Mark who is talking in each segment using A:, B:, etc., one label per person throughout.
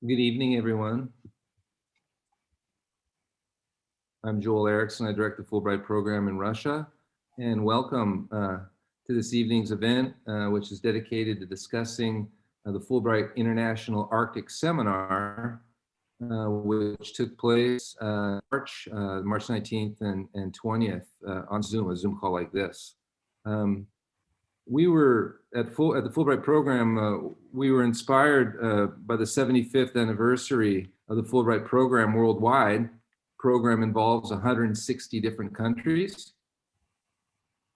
A: Good evening, everyone. I'm Joel Erickson. I direct the Fulbright program in Russia, and welcome to this evening's event, which is dedicated to discussing the Fulbright International Arctic Seminar, which took place March 19th and 20th on Zoom, a Zoom call like this. We were at the Fulbright program, we were inspired by the 75th anniversary of the Fulbright program worldwide. Program involves 160 different countries.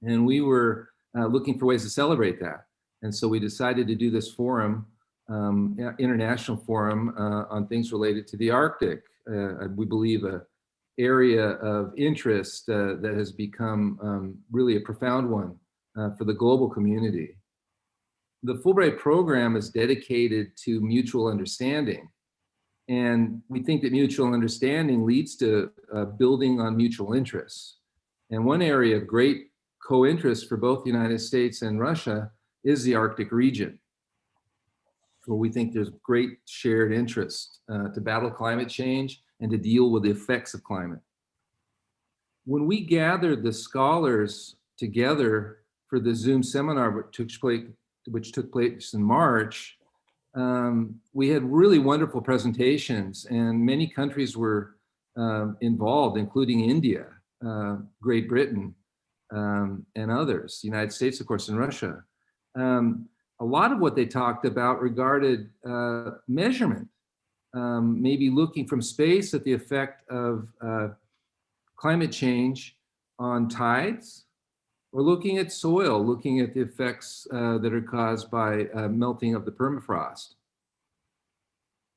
A: And we were looking for ways to celebrate that. And so we decided to do this forum, international forum on things related to the Arctic. We believe an area of interest that has become really a profound one for the global community. The Fulbright program is dedicated to mutual understanding. And we think that mutual understanding leads to building on mutual interests. And one area of great co-interest for both the United States and Russia is the Arctic region, where we think there's great shared interest to battle climate change and to deal with the effects of climate. When we gathered the scholars together for the Zoom seminar, which took place in March, we had really wonderful presentations, and many countries were involved, including India, Great Britain, and others, the United States, of course, and Russia. A lot of what they talked about regarded measurement, maybe looking from space at the effect of climate change on tides, or looking at soil, looking at the effects that are caused by melting of the permafrost,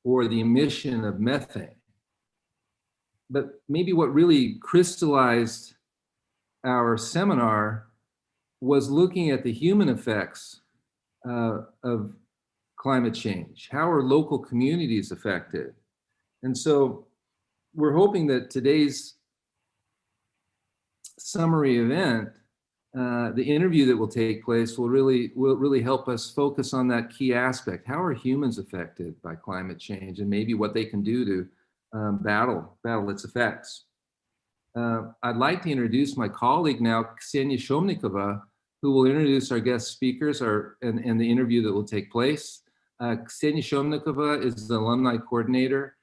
A: or the emission of methane. But maybe what really crystallized our seminar was looking at the human effects of climate change. How are local communities affected? And so we're hoping that today's summary event, the interview that will take place will really help us focus on that key aspect. How are humans affected by climate change, and maybe what they can do to battle its effects? I'd like to introduce my colleague now, Ksenia Shomnikova, who will introduce our guest speakers and the interview that will take place. Ksenia Shomnikova is the alumni coordinator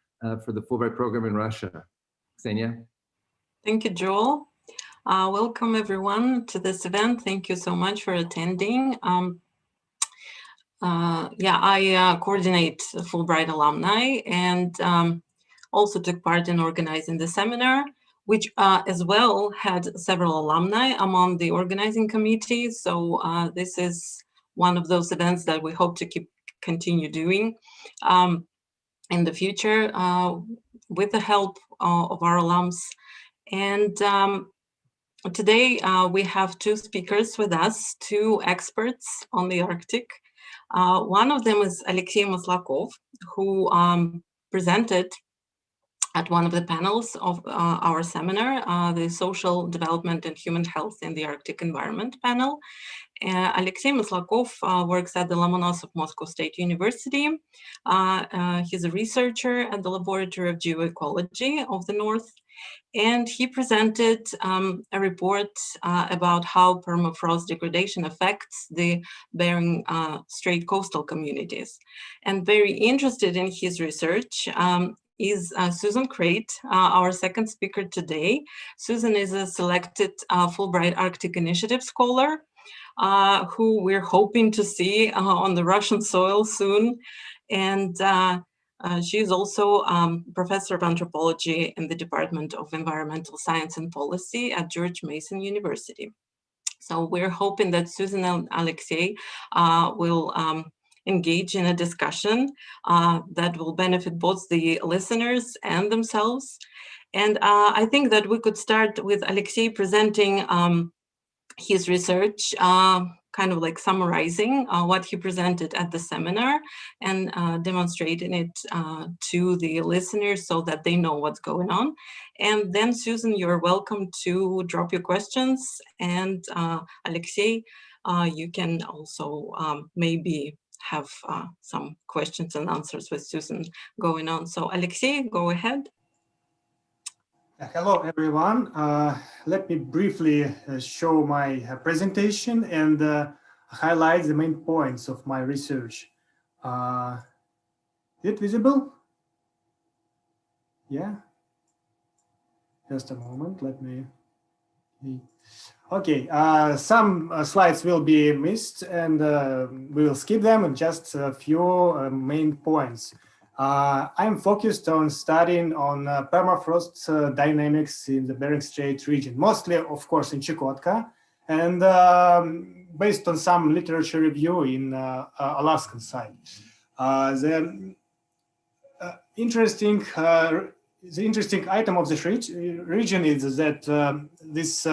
A: for the Fulbright program in Russia. Ksenia.
B: Thank you, Joel. Welcome everyone to this event. Thank you so much for attending. I coordinate Fulbright alumni and also took part in organizing the seminar, which as well had several alumni among the organizing committee. So this is one of those events that we hope to continue doing in the future with the help of our alums. And today, we have two speakers with us, two experts on the Arctic. One of them is Alexey Maslakov, who presented at one of the panels of our seminar, the Social Development and Human Health in the Arctic Environment panel. Alexey Maslakov works at the Lomonosov Moscow State University. He's a researcher at the Laboratory of Geo-ecology of the North. And he presented a report about how permafrost degradation affects the Bering Strait coastal communities. And very interested in his research is Susan Crate, our second speaker today. Susan is a selected Fulbright Arctic Initiative scholar who we're hoping to see on the Russian soil soon. And she is also professor of anthropology in the Department of Environmental Science and Policy at George Mason University. So we're hoping that Susan and Alexey will engage in a discussion that will benefit both the listeners and themselves. And I think that we could start with Alexey presenting his research, kind of like summarizing what he presented at the seminar and demonstrating it to the listeners so that they know what's going on. And then Susan, you're welcome to drop your questions. And Alexey, you can also maybe have some questions and answers with Susan going on. So Alexey, go ahead.
C: Hello, everyone. Let me briefly show my presentation and highlight the main points of my research. Is it visible? Yeah. Just a moment. Let me. Okay. Some slides will be missed, and we will skip them. And just a few main points. I'm focused on studying on permafrost dynamics in the Bering Strait region, mostly, of course, in Chukotka, and based on some literature review in Alaskan side. The interesting item of this region is that these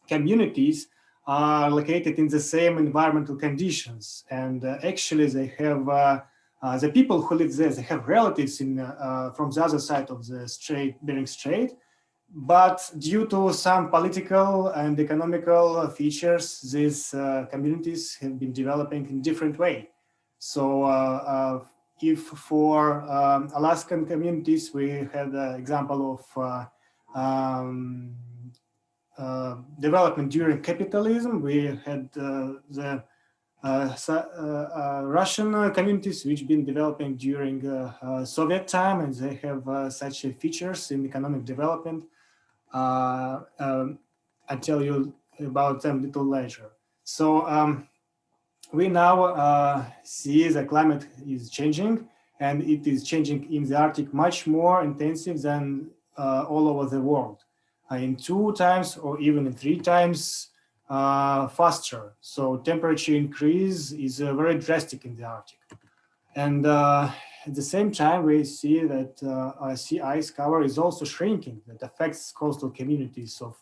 C: communities are located in the same environmental conditions, and actually they have the people who live there, they have relatives in, from the other side of the strait, Bering Strait, but due to some political and economical features, these communities have been developing in different way. So if for Alaskan communities, we had an example of development during capitalism, we had the Russian communities which been developing during Soviet time, and they have such features in economic development. I'll tell you about them a little later. So we now see the climate is changing, and it is changing in the Arctic much more intensive than all over the world, in 2 times or even in 3 times faster. So temperature increase is very drastic in the Arctic. And at the same time, we see that sea ice cover is also shrinking. That affects coastal communities of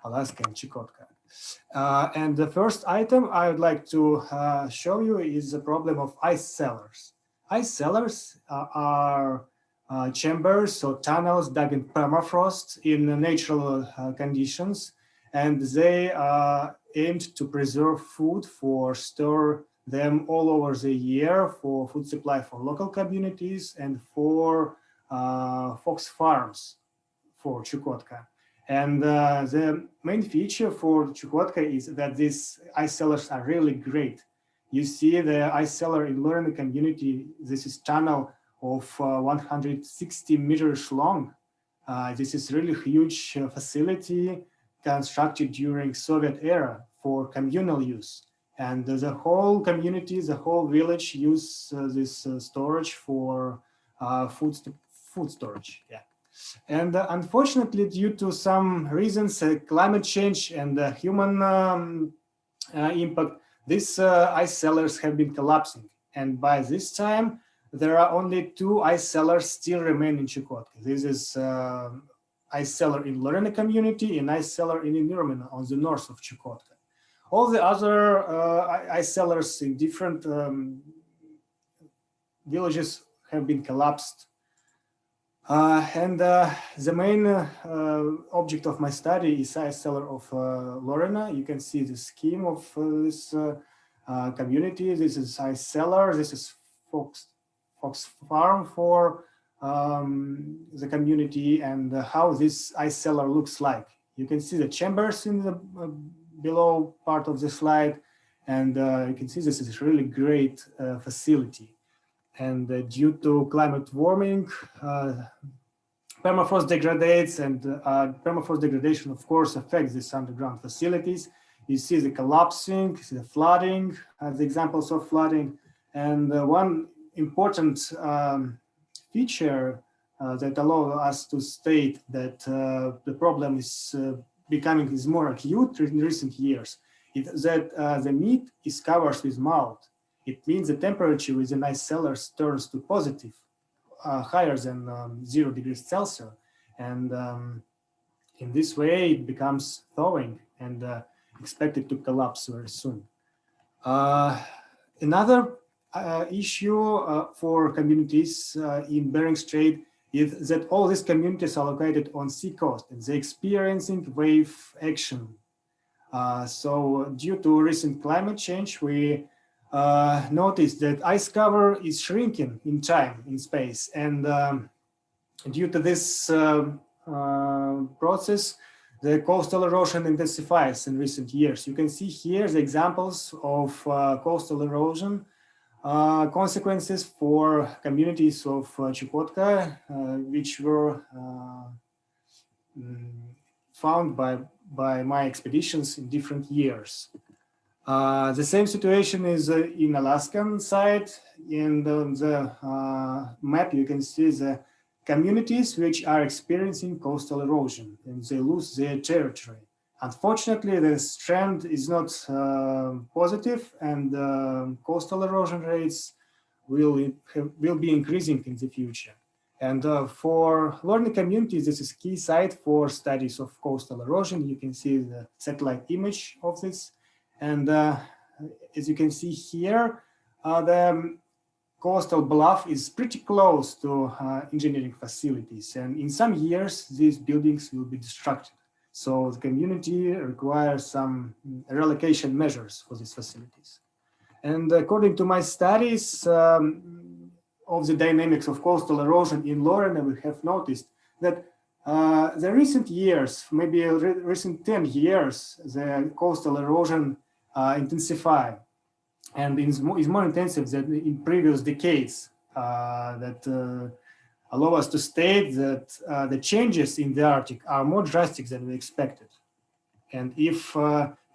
C: Alaska and Chukotka. And the first item I would like to show you is the problem of ice cellars. Ice cellars are chambers or tunnels dug in permafrost in natural conditions, and they are aimed to preserve food for store them all over the year for food supply for local communities and for fox farms for Chukotka. And the main feature for Chukotka is that these ice cellars are really great. You see the ice cellar in Lorena community. This is tunnel of 160 meters long. This is really huge facility constructed during Soviet era for communal use. And the whole community, the whole village use this storage for food storage. Yeah. And unfortunately, due to some reasons, climate change and human impact, these ice cellars have been collapsing. And by this time, there are only 2 ice cellars still remain in Chukotka. This is ice cellar in Lorena community and ice cellar in Nurmina on the north of Chukotka. All the other ice cellars in different villages have been collapsed. And the main object of my study is ice cellar of Lorena. You can see the scheme of this community. This is ice cellar. This is fox farm for the community, and how this ice cellar looks like. You can see the chambers in the below part of the slide, and you can see this is a really great facility. And due to climate warming, permafrost degrades, and permafrost degradation, of course, affects these underground facilities. You see the collapsing, the flooding, the examples of flooding. And one important feature that allows us to state that the problem is becoming more acute in recent years is that the meat is covered with mold. It means the temperature within ice cellars turns to positive, higher than 0 degrees Celsius. And in this way, it becomes thawing and expected to collapse very soon. Another issue for communities in Bering Strait is that all these communities are located on sea coast and they're experiencing wave action. So due to recent climate change, we noticed that ice cover is shrinking in time, in space. And due to this process, the coastal erosion intensifies in recent years. You can see here the examples of coastal erosion consequences for communities of Chukotka, which were found by my expeditions in different years. The same situation is in Alaskan side. And on the map, you can see the communities which are experiencing coastal erosion and they lose their territory. Unfortunately, this trend is not positive, and coastal erosion rates will be increasing in the future. And for learning communities, this is key site for studies of coastal erosion. You can see the satellite image of this. And as you can see here, the coastal bluff is pretty close to engineering facilities. And in some years, these buildings will be destructed. So the community requires some relocation measures for these facilities. And according to my studies of the dynamics of coastal erosion in Lorena, we have noticed that the recent years, maybe recent 10 years, the coastal erosion intensify and is more intensive than in previous decades that allow us to state that the changes in the Arctic are more drastic than we expected. And if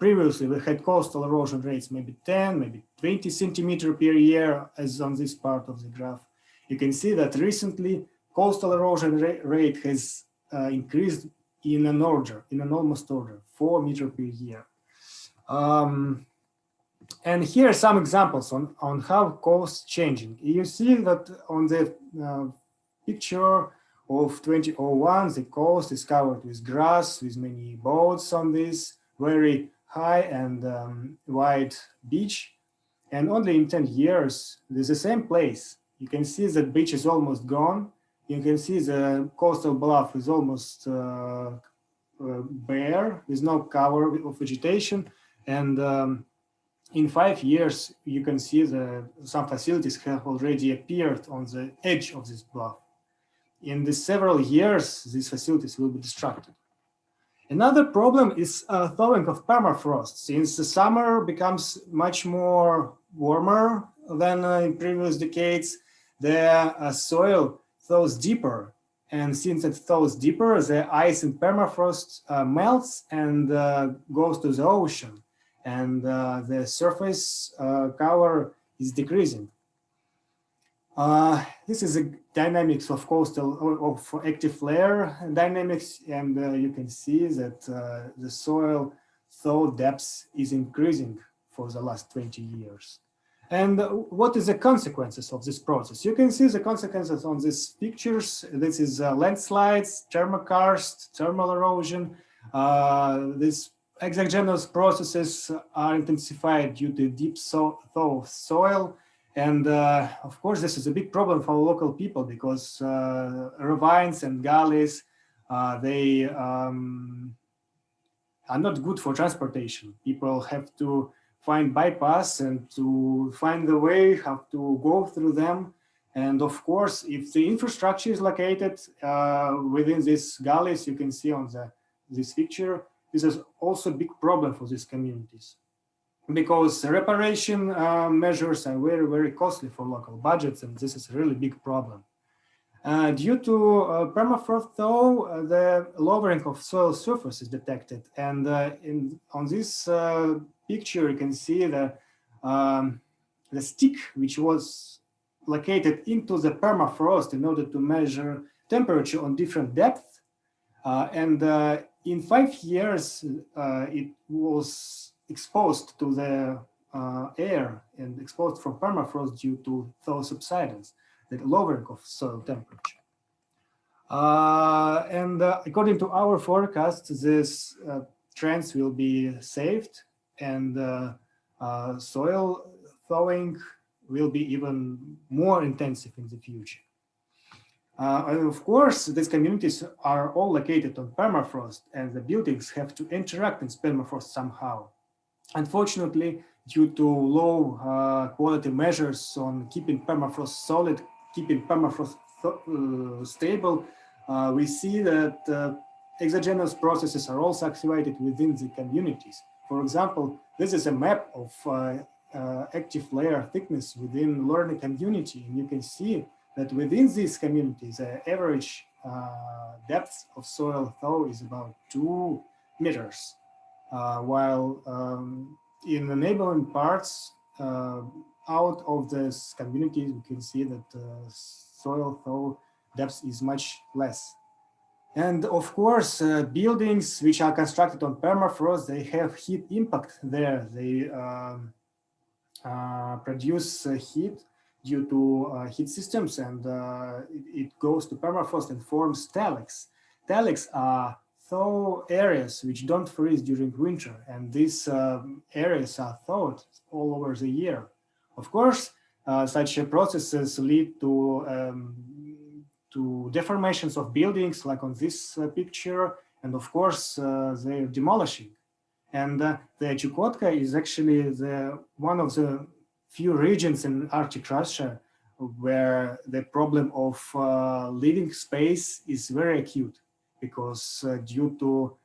C: previously we had coastal erosion rates maybe 10, maybe 20 centimeters per year, as on this part of the graph, you can see that recently coastal erosion rate has increased in an almost order, 4 meters per year. And here are some examples on how coast changing. You see that on the picture of 2001, the coast is covered with grass, with many boats on this very high and wide beach. And only in 10 years, there's the same place. You can see the beach is almost gone. You can see the coastal bluff is almost bare, with no cover of vegetation. And in 5 years, you can see some facilities have already appeared on the edge of this bluff. In the several years, these facilities will be destructed. Another problem is thawing of permafrost. Since the summer becomes much more warmer than in previous decades, the soil thaws deeper. And since it thaws deeper, the ice in permafrost melts and goes to the ocean. And the surface cover is decreasing. This is the dynamics of coastal, of active layer dynamics, and you can see that the soil thaw depth is increasing for the last 20 years. And what is the consequences of this process? You can see the consequences on these pictures. This is landslides, thermokarst, thermal erosion. These exogenous processes are intensified due to deep thaw of soil. And of course, this is a big problem for local people because ravines and gullies, they are not good for transportation. People have to find bypass and to find the way how to go through them. And of course, if the infrastructure is located within these gullies, you can see on this picture, this is also a big problem for these communities, because reparation measures are very, very costly for local budgets, and this is a really big problem. Due to permafrost thaw, the lowering of soil surface is detected, and on this picture you can see the stick which was located into the permafrost in order to measure temperature on different depths, and in 5 years it was exposed to the air and exposed from permafrost due to thaw subsidence, the lowering of soil temperature. And according to our forecast, this trends will be saved, and soil thawing will be even more intensive in the future. And of course, these communities are all located on permafrost, and the buildings have to interact in permafrost somehow. Unfortunately, due to low quality measures on keeping permafrost solid, keeping permafrost stable, we see that exogenous processes are also activated within the communities. For example, this is a map of active layer thickness within learning community, and you can see that within these communities, the average depth of soil thaw is about 2 meters, while in the neighboring parts out of this communities, we can see that soil thaw depth is much less. And of course, buildings which are constructed on permafrost, they have heat impact there. They produce heat due to heat systems, and it goes to permafrost and forms talics. Talics are thaw areas which don't freeze during winter, and these areas are thawed all over the year. Of course, such processes lead to deformations of buildings, like on this picture, and of course they're demolishing. And the Chukotka is actually one of the few regions in Arctic Russia where the problem of living space is very acute, because due to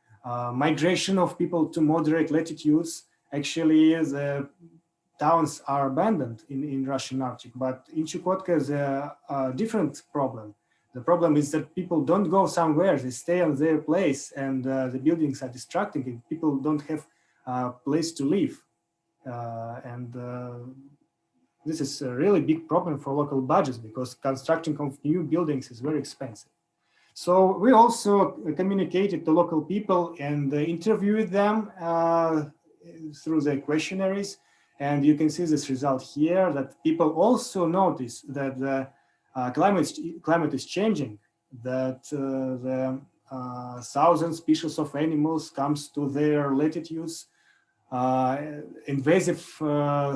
C: migration of people to moderate latitudes, actually the towns are abandoned in Russian Arctic. But in Chukotka, there's a different problem. The problem is that people don't go somewhere, they stay on their place, and the buildings are distracting, and people don't have a place to live. This is a really big problem for local budgets, because constructing of new buildings is very expensive. So we also communicated to local people and interviewed them through the questionnaires. And you can see this result here, that people also notice that the climate is changing, that the 1,000 species of animals comes to their latitudes, invasive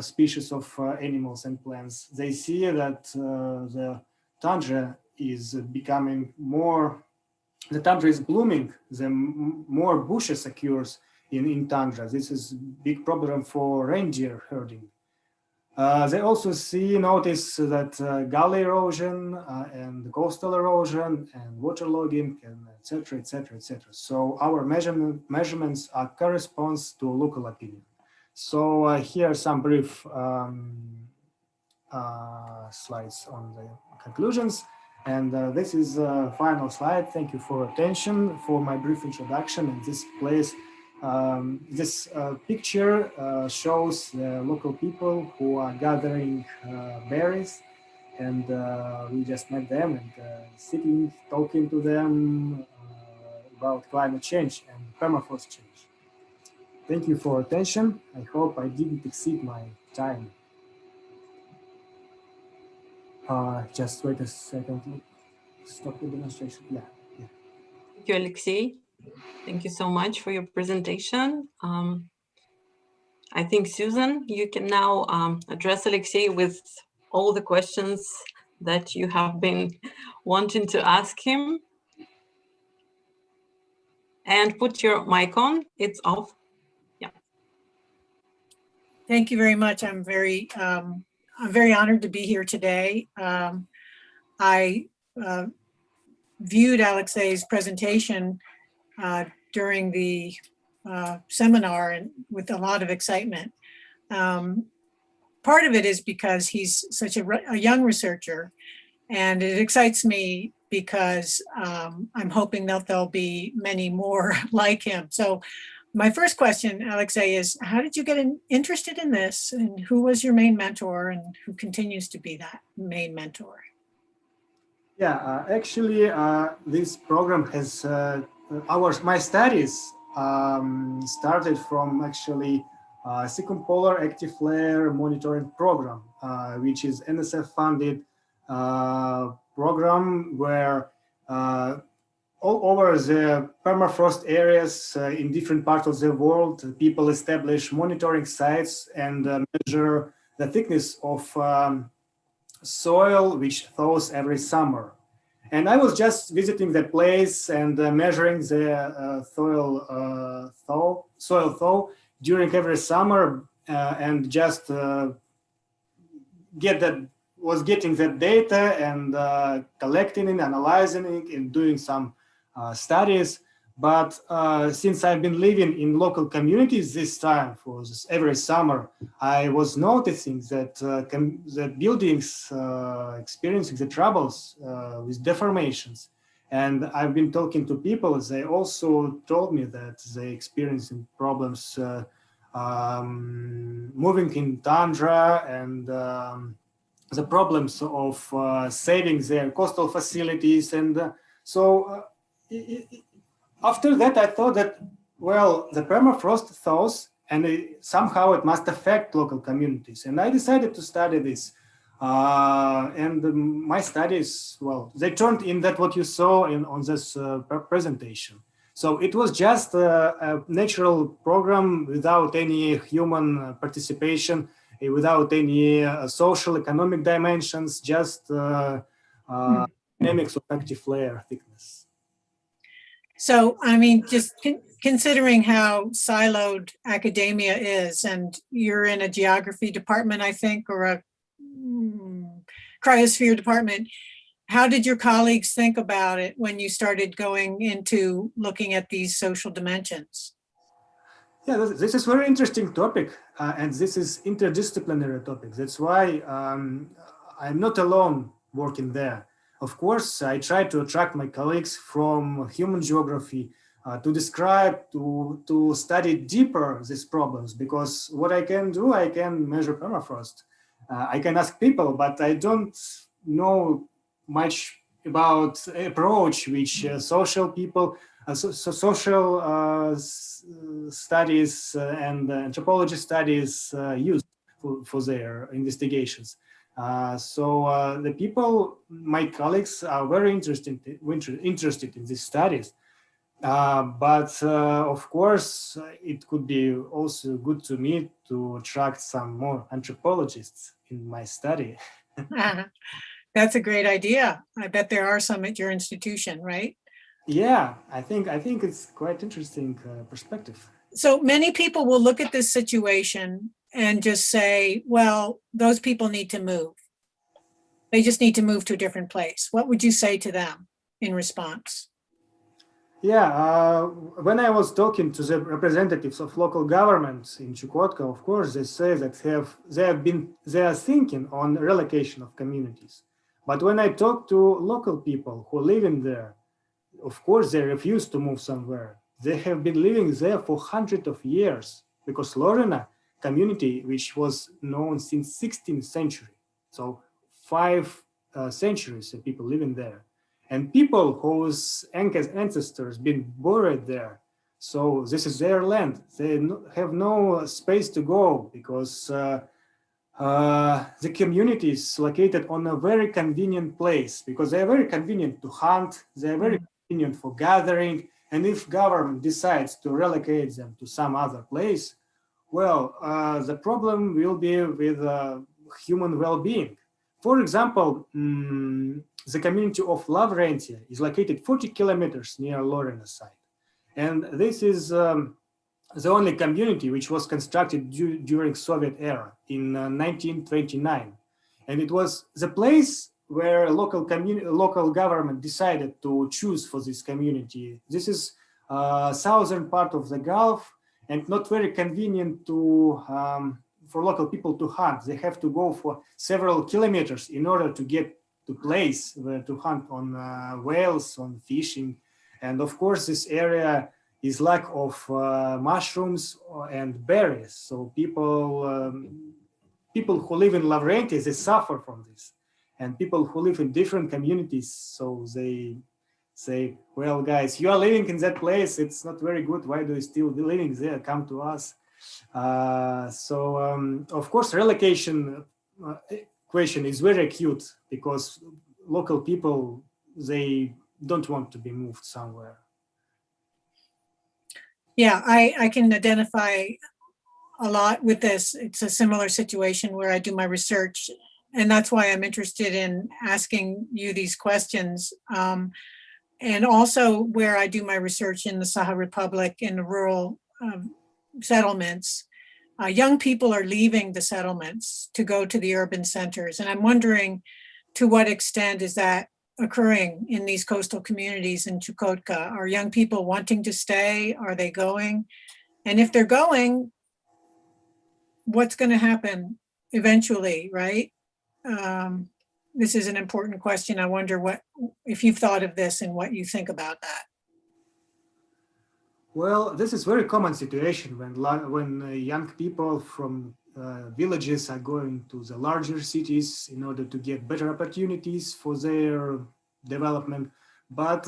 C: species of animals and plants. They see that the tundra is becoming more, the tundra is blooming, the more bushes occurs in tundra. This is a big problem for reindeer herding. They also notice that gully erosion and coastal erosion and waterlogging, and etc., etc., etc. So our measurements are corresponds to local opinion. So here are some brief slides on the conclusions. And this is the final slide. Thank you for attention for my brief introduction. And this place, this picture shows the local people who are gathering berries, and we just met them and sitting, talking to them about climate change and permafrost change. Thank you for attention. I hope I didn't exceed my time. Just wait a second. Stop the demonstration. Yeah.
B: Thank you, Alexey. Thank you so much for your presentation. I think, Susan, you can now address Alexey with all the questions that you have been wanting to ask him. And put your mic on, it's off. Yeah.
D: Thank you very much. I'm very honored to be here today. I viewed Alexey's presentation during the seminar and with a lot of excitement. Part of it is because he's such a young researcher, and it excites me because I'm hoping that there'll be many more like him. So my first question, Alexey, is how did you get interested in this, and who was your main mentor, and who continues to be that main mentor?
C: Yeah, actually, this program has my studies started from actually circumpolar active layer monitoring program, which is NSF funded program where all over the permafrost areas in different parts of the world, people establish monitoring sites and measure the thickness of soil which thaws every summer. And I was just visiting the place and measuring the soil thaw during every summer and just getting that data and collecting it, analyzing it, and doing some studies. But since I've been living in local communities this time for every summer, I was noticing that that buildings experiencing the troubles with deformations. And I've been talking to people, they also told me that they experiencing problems moving in tundra, and the problems of saving their coastal facilities. And after that, I thought that, well, the permafrost thaws, and somehow it must affect local communities. And I decided to study this. And my studies, well, they turned in that what you saw on this presentation. So it was just a natural program without any human participation, without any social, economic dimensions, just dynamics of active layer thickness.
D: So, I mean, just considering how siloed academia is, and you're in a geography department, I think, or a cryosphere department, how did your colleagues think about it when you started going into looking at these social dimensions?
C: Yeah, this is a very interesting topic, and this is interdisciplinary topic. That's why I'm not alone working there. Of course, I try to attract my colleagues from human geography to describe, to study deeper these problems, because what I can do, I can measure permafrost. I can ask people, but I don't know much about approach which social people, social studies and anthropology studies use for their investigations. So the people, my colleagues, are very interested in these studies. But of course, it could be also good to me to attract some more anthropologists in my study.
D: That's a great idea. I bet there are some at your institution, right?
C: Yeah, I think it's quite interesting perspective.
D: So many people will look at this situation and just say, well, those people need to move. They just need to move to a different place. What would you say to them in response?
C: Yeah, when I was talking to the representatives of local governments in Chukotka, of course, they say that they are thinking on relocation of communities. But when I talk to local people who live in there, of course, they refuse to move somewhere. They have been living there for hundreds of years, because Lorena community, which was known since 16th century, so 5 centuries of people living there, and people whose ancestors been buried there. So this is their land. They have no space to go, because the community is located on a very convenient place, because they are very convenient to hunt. They are very convenient for gathering. And if government decides to relocate them to some other place, well, the problem will be with human well-being. For example, the community of Lavrentia is located 40 kilometers near Lorena site. And this is the only community which was constructed during Soviet era in 1929. And it was the place where local government decided to choose for this community. This is southern part of the Gulf, and not very convenient to for local people to hunt. They have to go for several kilometers in order to get to place where to hunt on whales, on fishing. And of course, this area is lack of mushrooms and berries. So people who live in Lavrentia, they suffer from this. And people who live in different communities, so they say, well, guys, you are living in that place. It's not very good. Why do you still be living there? Come to us. Of course, relocation question is very acute, because local people, they don't want to be moved somewhere.
D: Yeah, I can identify a lot with this. It's a similar situation where I do my research, and that's why I'm interested in asking you these questions. And also where I do my research in the Saha Republic, in the rural settlements, young people are leaving the settlements to go to the urban centers. And I'm wondering to what extent is that occurring in these coastal communities in Chukotka? Are young people wanting to stay? Are they going? And if they're going, what's going to happen eventually, right? This is an important question. I wonder if you've thought of this and what you think about that.
C: Well, this is very common situation when young people from villages are going to the larger cities in order to get better opportunities for their development. But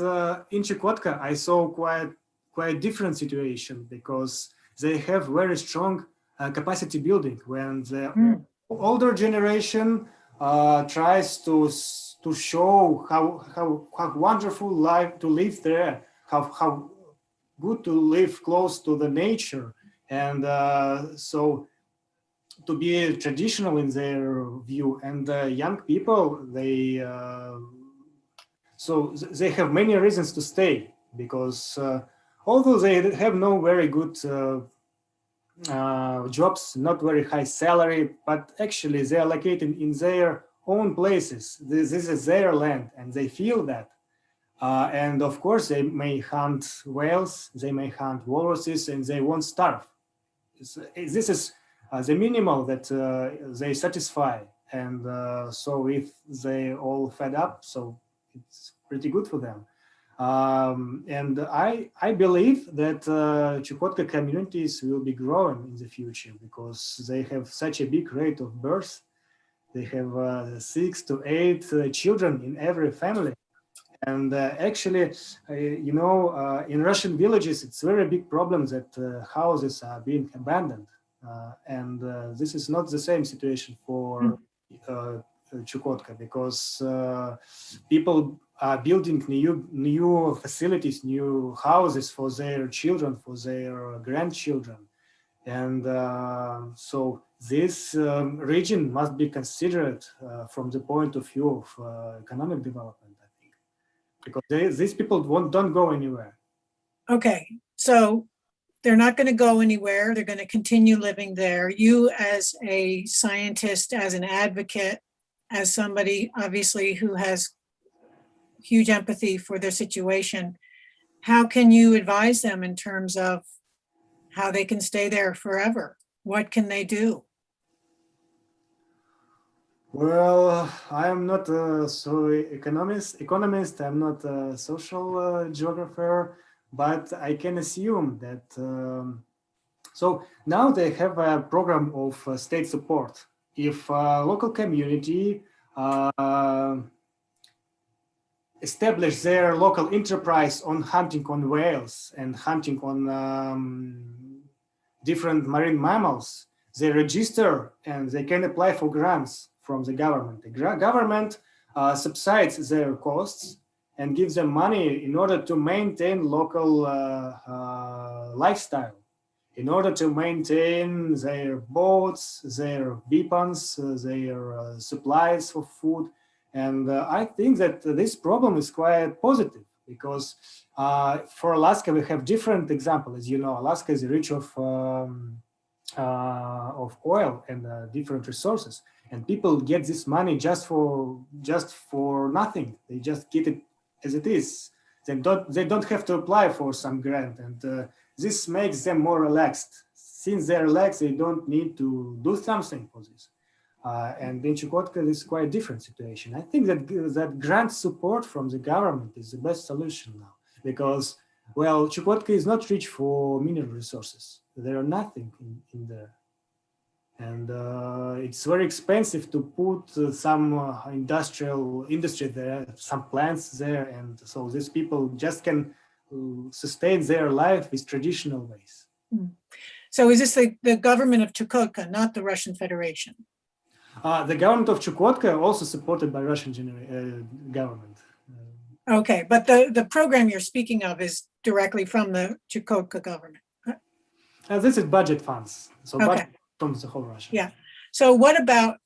C: in Chukotka, I saw quite different situation, because they have very strong capacity building. When the older generation tries to show how wonderful life to live there, how good to live close to the nature, and so to be traditional in their view. And young people, they have many reasons to stay, because although they have no very good jobs, not very high salary, but actually they are located in their own places. This is their land, and they feel that. And of course, they may hunt whales, they may hunt walruses, and they won't starve. This is the minimal that they satisfy. And so if they all fed up, so it's pretty good for them. And I believe that Chukotka communities will be growing in the future, because they have such a big rate of birth. They have 6 to 8 children in every family. And actually, in Russian villages, it's a very big problem that houses are being abandoned. And this is not the same situation for Chukotka, because people are building new facilities, new houses for their children, for their grandchildren. And so this region must be considered from the point of view of economic development, I think, because these people don't go anywhere.
D: Okay, so they're not going to go anywhere. They're going to continue living there. You, as a scientist, as an advocate, as somebody obviously who has huge empathy for their situation, how can you advise them in terms of how they can stay there forever? What can they do?
C: Well, I am not a economist. I'm not a social geographer, but I can assume that. So now they have a program of state support. If a local community establish their local enterprise on hunting on whales and hunting on different marine mammals, they register and they can apply for grants from the government. The government subsidies their costs and gives them money in order to maintain local lifestyle, in order to maintain their boats, their weapons, their supplies for food. And I think that this problem is quite positive, because for Alaska, we have different examples. As you know, Alaska is rich of oil and different resources. And people get this money just for nothing. They just get it as it is. They don't have to apply for some grant, and this makes them more relaxed. Since they're relaxed, they don't need to do something for this. And in Chukotka, this is quite a different situation. I think that grant support from the government is the best solution now, because, well, Chukotka is not rich for mineral resources. There are nothing in there. And it's very expensive to put some industry there, some plants there. And so these people just can sustain their life with traditional ways.
D: So is this the government of Chukotka, not the Russian Federation?
C: The government of Chukotka also supported by Russian government.
D: Okay, but the program you're speaking of is directly from the Chukotka government.
C: This is budget funds. So
D: okay.
C: Budget from the whole Russia.
D: Yeah. So what about,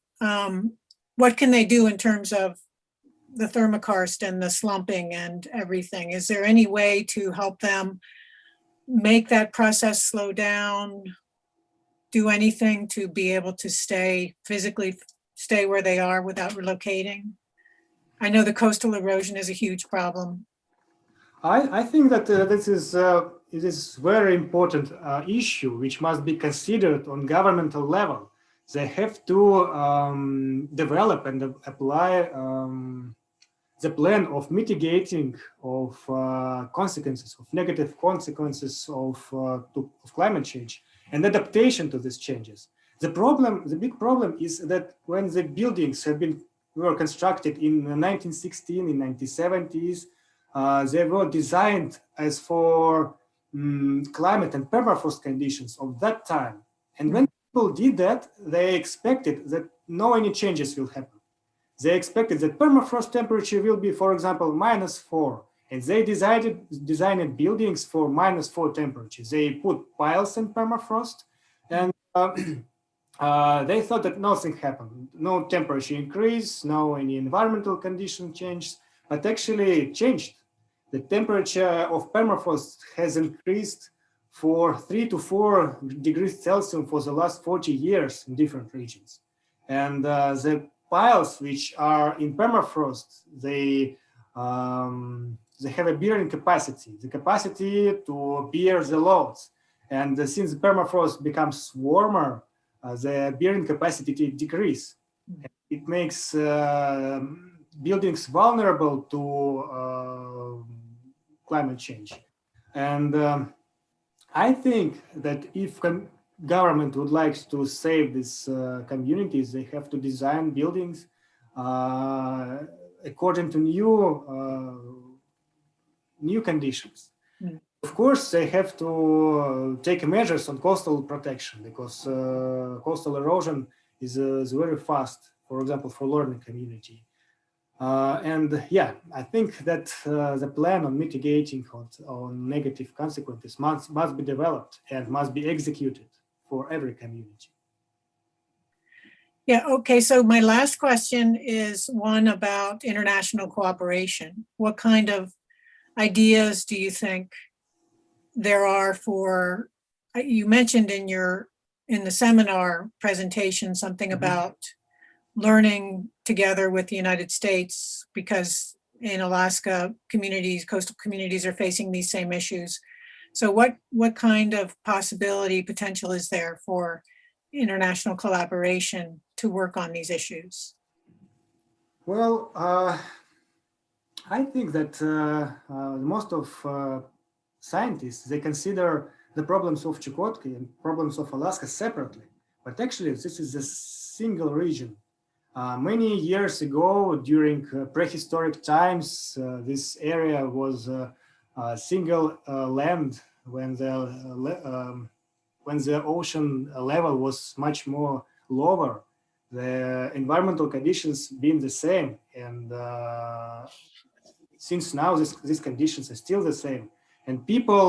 D: what can they do in terms of the thermokarst and the slumping and everything? Is there any way to help them make that process slow down? do anything to be able to physically stay where they are without relocating? I know the coastal erosion is a huge problem.
C: I think that it is very important issue which must be considered on governmental level. They have to develop and apply the plan of mitigating of consequences, of negative consequences of climate change and adaptation to these changes. The big problem is that when the buildings were constructed in 1916, in 1970s, they were designed as for climate and permafrost conditions of that time. And when people did that, they expected that no any changes will happen. They expected that permafrost temperature will be, for example, -4. And they designed buildings for -4 temperature. They put piles in permafrost, and they thought that nothing happened. No temperature increase, no any environmental condition changed, but actually it changed. The temperature of permafrost has increased for 3 to 4 degrees Celsius for the last 40 years in different regions. And the piles which are in permafrost, they have a bearing capacity, the capacity to bear the loads. And since the permafrost becomes warmer, the bearing capacity decreases. It makes buildings vulnerable to climate change. And I think that if government would like to save these communities, they have to design buildings according to new conditions. Of course, they have to take measures on coastal protection because coastal erosion is very fast, for example, for learning community. And yeah, I think that the plan on mitigating on negative consequences must be developed and must be executed for every community.
D: Yeah, okay, so my last question is one about international cooperation. What kind of ideas do you think there are for, you mentioned in the seminar presentation something about learning together with the United States, because in Alaska, coastal communities are facing these same issues. So what kind of potential is there for international collaboration to work on these issues?
C: Well, I think that most of scientists, they consider the problems of Chukotka and problems of Alaska separately, but actually this is a single region. Many years ago, during prehistoric times, this area was a single land when the ocean level was much more lower. The environmental conditions being the same, and since now these conditions are still the same, and people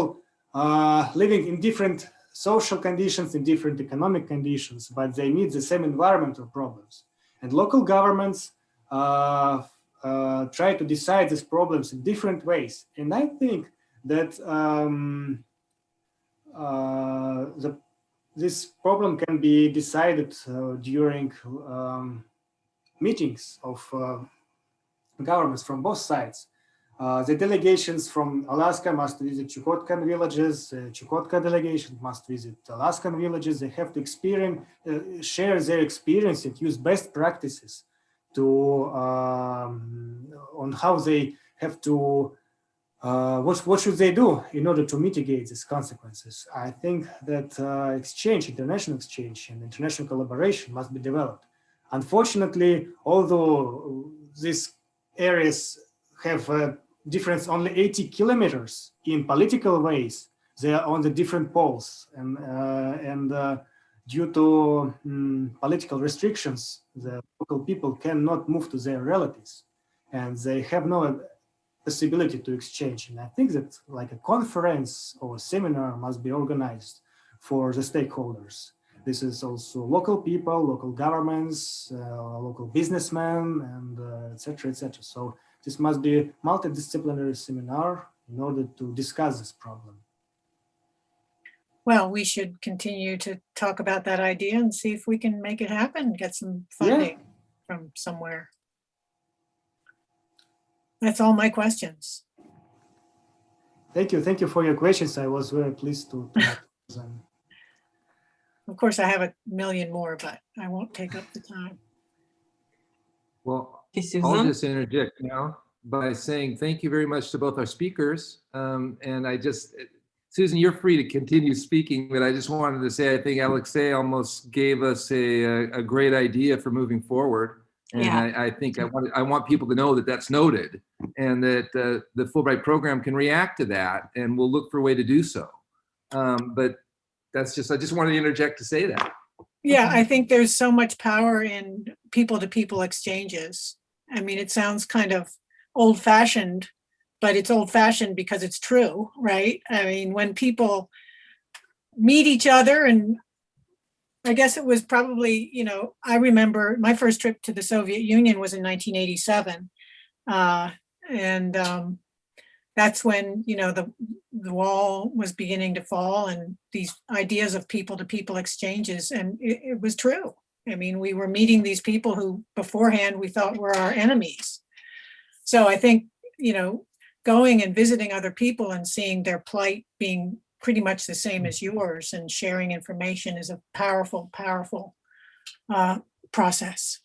C: living in different social conditions, in different economic conditions, but they meet the same environmental problems. And local governments try to decide these problems in different ways. And I think that this problem can be decided during meetings of governments from both sides. The delegations from Alaska must visit Chukotkan villages. Chukotka delegation must visit Alaskan villages. They have to share their experience and use best practices on how they have to, what should they do in order to mitigate these consequences. I think that international exchange and international collaboration must be developed. Unfortunately, although these areas have a difference only 80 kilometers in political ways, they are on the different poles, and due to political restrictions, the local people cannot move to their relatives, and they have no possibility to exchange. And I think that like a conference or a seminar must be organized for the stakeholders. This is also local people, local governments, local businessmen, and etc., etc. So this must be a multidisciplinary seminar in order to discuss this problem.
D: Well, we should continue to talk about that idea and see if we can make it happen, get some funding from somewhere. That's all my questions.
C: Thank you. Thank you for your questions. I was very pleased to them.
D: Of course, I have a million more, but I won't take up the time.
A: Well,
B: Okay,
A: I'll
B: Susan.
A: just interject now by saying thank you very much to both our speakers. And I just, Susan, you're free to continue speaking, but I just wanted to say I think Alexey almost gave us a great idea for moving forward. And
B: Yeah.
A: I think I want people to know that that's noted and that the Fulbright program can react to that, and we'll look for a way to do so. But that's just, I just wanted to interject to say that.
D: Yeah, I think there's so much power in people-to-people exchanges. I mean, it sounds kind of old-fashioned, but it's old-fashioned because it's true, right? I mean, when people meet each other, and I guess it was probably, you know, I remember my first trip to the Soviet Union was in 1987. That's when, you know, the wall was beginning to fall, and these ideas of people-to-people exchanges, and it was true. I mean, we were meeting these people who beforehand we thought were our enemies. So I think, you know, going and visiting other people and seeing their plight being pretty much the same as yours and sharing information is a powerful, powerful process.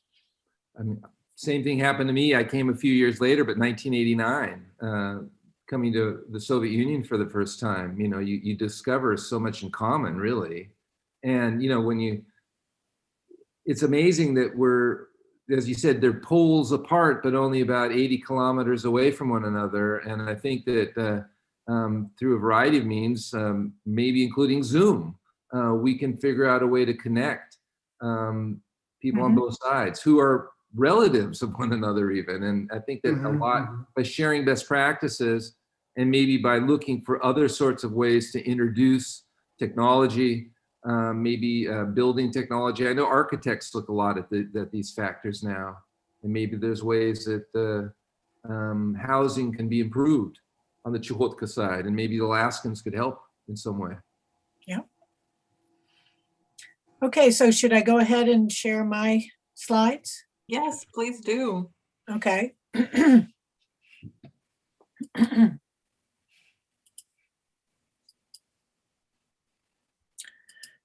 A: I mean, same thing happened to me. I came a few years later, but 1989, coming to the Soviet Union for the first time, you know, you discover so much in common, really. And, you know, it's amazing that we're, as you said, they're poles apart, but only about 80 kilometers away from one another. And I think that through a variety of means, maybe including Zoom, we can figure out a way to connect people on both sides who are relatives of one another even. And I think that a lot, by sharing best practices and maybe by looking for other sorts of ways to introduce technology, maybe building technology. I know architects look a lot at these factors now, and maybe there's ways that the housing can be improved on the Chukotka side, and maybe the Alaskans could help in some way.
D: Yeah. Okay, so should I go ahead and share my slides?
B: Yes, please do.
D: Okay.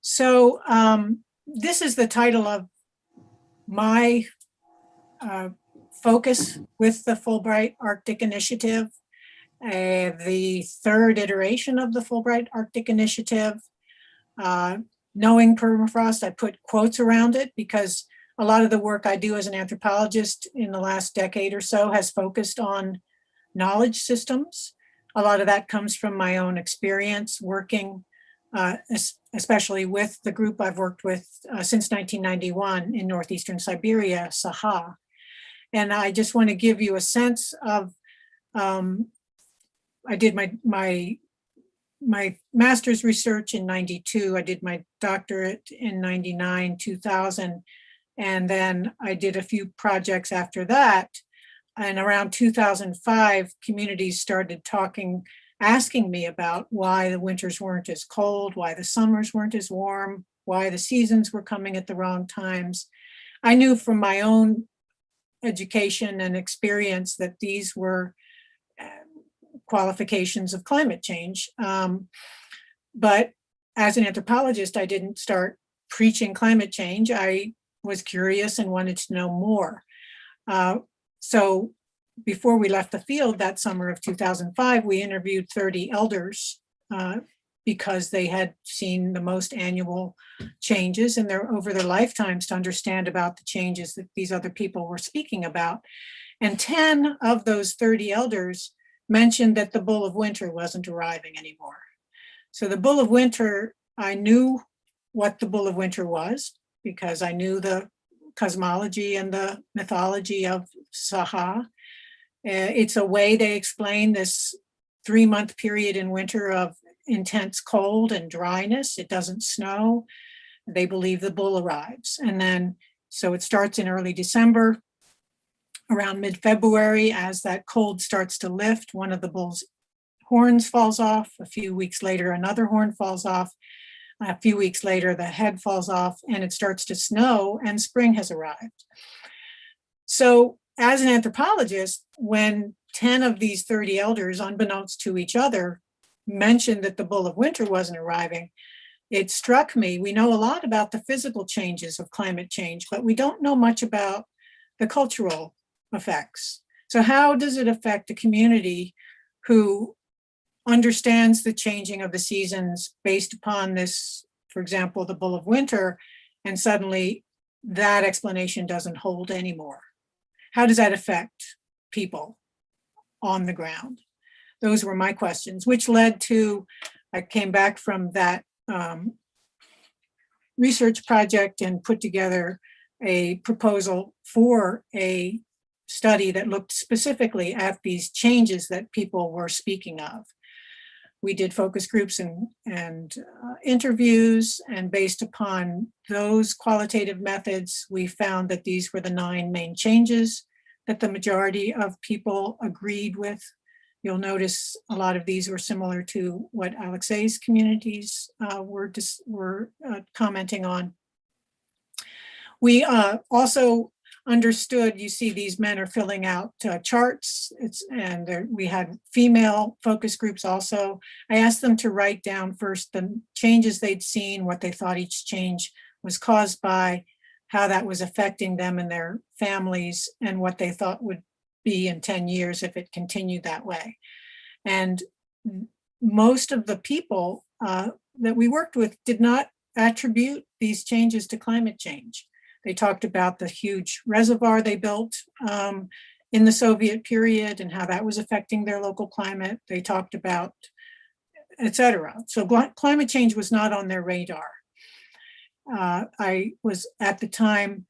D: So this is the title of my focus with the Fulbright Arctic Initiative, the third iteration of the Fulbright Arctic Initiative. Knowing permafrost, I put quotes around it because a lot of the work I do as an anthropologist in the last decade or so has focused on knowledge systems. A lot of that comes from my own experience working, especially with the group I've worked with since 1991 in Northeastern Siberia, Saha. And I just want to give you a sense of, I did my master's research in 92. I did my doctorate in 99, 2000. And then I did a few projects after that. And around 2005, communities started asking me about why the winters weren't as cold, why the summers weren't as warm, why the seasons were coming at the wrong times. I knew from my own education and experience that these were qualifications of climate change. But as an anthropologist, I didn't start preaching climate change. I was curious and wanted to know more. So before we left the field that summer of 2005, we interviewed 30 elders because they had seen the most annual changes over their lifetimes to understand about the changes that these other people were speaking about. And 10 of those 30 elders mentioned that the bull of winter wasn't arriving anymore. So the bull of winter, I knew what the bull of winter was because I knew the cosmology and the mythology of Saha. It's a way they explain this 3-month period in winter of intense cold and dryness. It doesn't snow. They believe the bull arrives. And then, so it starts in early December. Around mid-February, as that cold starts to lift, one of the bull's horns falls off. A few weeks later, another horn falls off. a few weeks later, the head falls off and it starts to snow and spring has arrived. So as an anthropologist, when 10 of these 30 elders, unbeknownst to each other, mentioned that the bull of winter wasn't arriving, it struck me, we know a lot about the physical changes of climate change, but we don't know much about the cultural effects. So how does it affect a community who understands the changing of the seasons based upon this, for example, the bull of winter, and suddenly that explanation doesn't hold anymore? How does that affect people on the ground? Those were my questions, which led to, I came back from that research project and put together a proposal for a study that looked specifically at these changes that people were speaking of. We did focus groups and interviews, and based upon those qualitative methods, we found that these were the 9 main changes that the majority of people agreed with. You'll notice a lot of these were similar to what Alexey's communities were commenting on. We also understood, you see these men are filling out charts, we had female focus groups also. I asked them to write down first the changes they'd seen, what they thought each change was caused by, how that was affecting them and their families, and what they thought would be in 10 years if it continued that way. And most of the people that we worked with did not attribute these changes to climate change. They talked about the huge reservoir they built in the Soviet period and how that was affecting their local climate. They talked about, et cetera. So climate change was not on their radar. I was at the time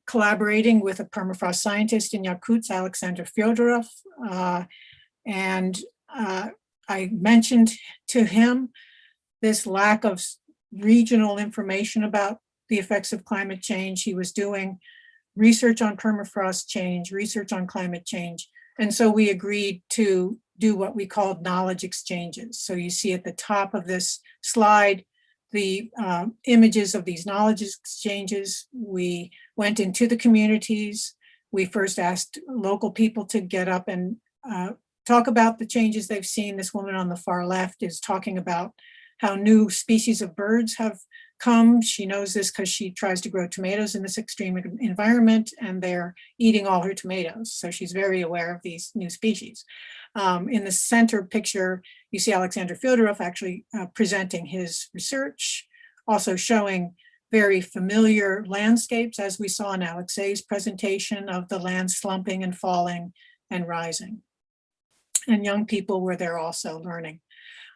D: collaborating with a permafrost scientist in Yakutsk, Alexander Fyodorov, and I mentioned to him this lack of regional information about the effects of climate change. He was doing research on permafrost change, research on climate change. And so we agreed to do what we called knowledge exchanges. So you see at the top of this slide, the images of these knowledge exchanges. We went into the communities. We first asked local people to get up and talk about the changes they've seen. This woman on the far left is talking about how new species of birds have come. She knows this because she tries to grow tomatoes in this extreme environment, and they're eating all her tomatoes. So she's very aware of these new species. In the center picture, you see Alexander Fyodorov actually presenting his research, also showing very familiar landscapes, as we saw in Alexey's presentation of the land slumping and falling and rising. And young people were there also learning.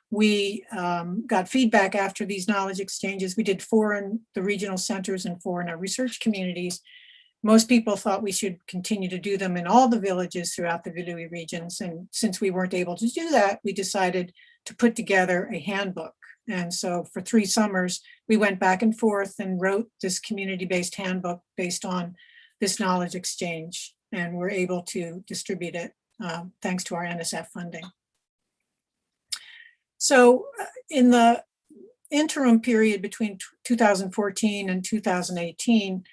D: We got feedback after these knowledge exchanges. We did 4 in the regional centers and 4 in our research communities. Most people thought we should continue to do them in all the villages throughout the Vilui regions. And since we weren't able to do that, we decided to put together a handbook. And so for 3 summers, we went back and forth and wrote this community-based handbook based on this knowledge exchange. And we're able to distribute it thanks to our NSF funding. So in the interim period between 2014 and 2018,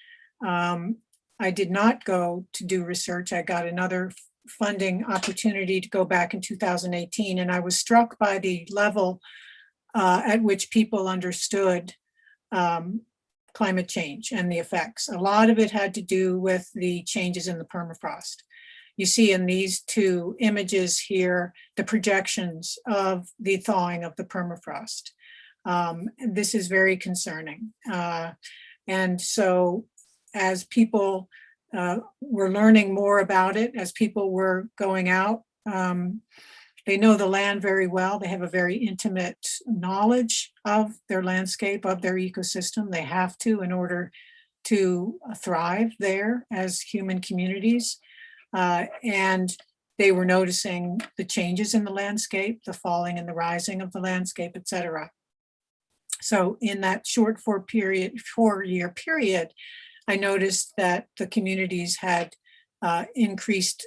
D: I did not go to do research. I got another funding opportunity to go back in 2018, and I was struck by the level at which people understood climate change and the effects. A lot of it had to do with the changes in the permafrost. You see in these 2 images here, the projections of the thawing of the permafrost. This is very concerning. And so as people were learning more about it, as people were going out, they know the land very well. They have a very intimate knowledge of their landscape, of their ecosystem. They have to in order to thrive there as human communities. And they were noticing the changes in the landscape, the falling and the rising of the landscape, et cetera. So in that short 4-year period, I noticed that the communities had increased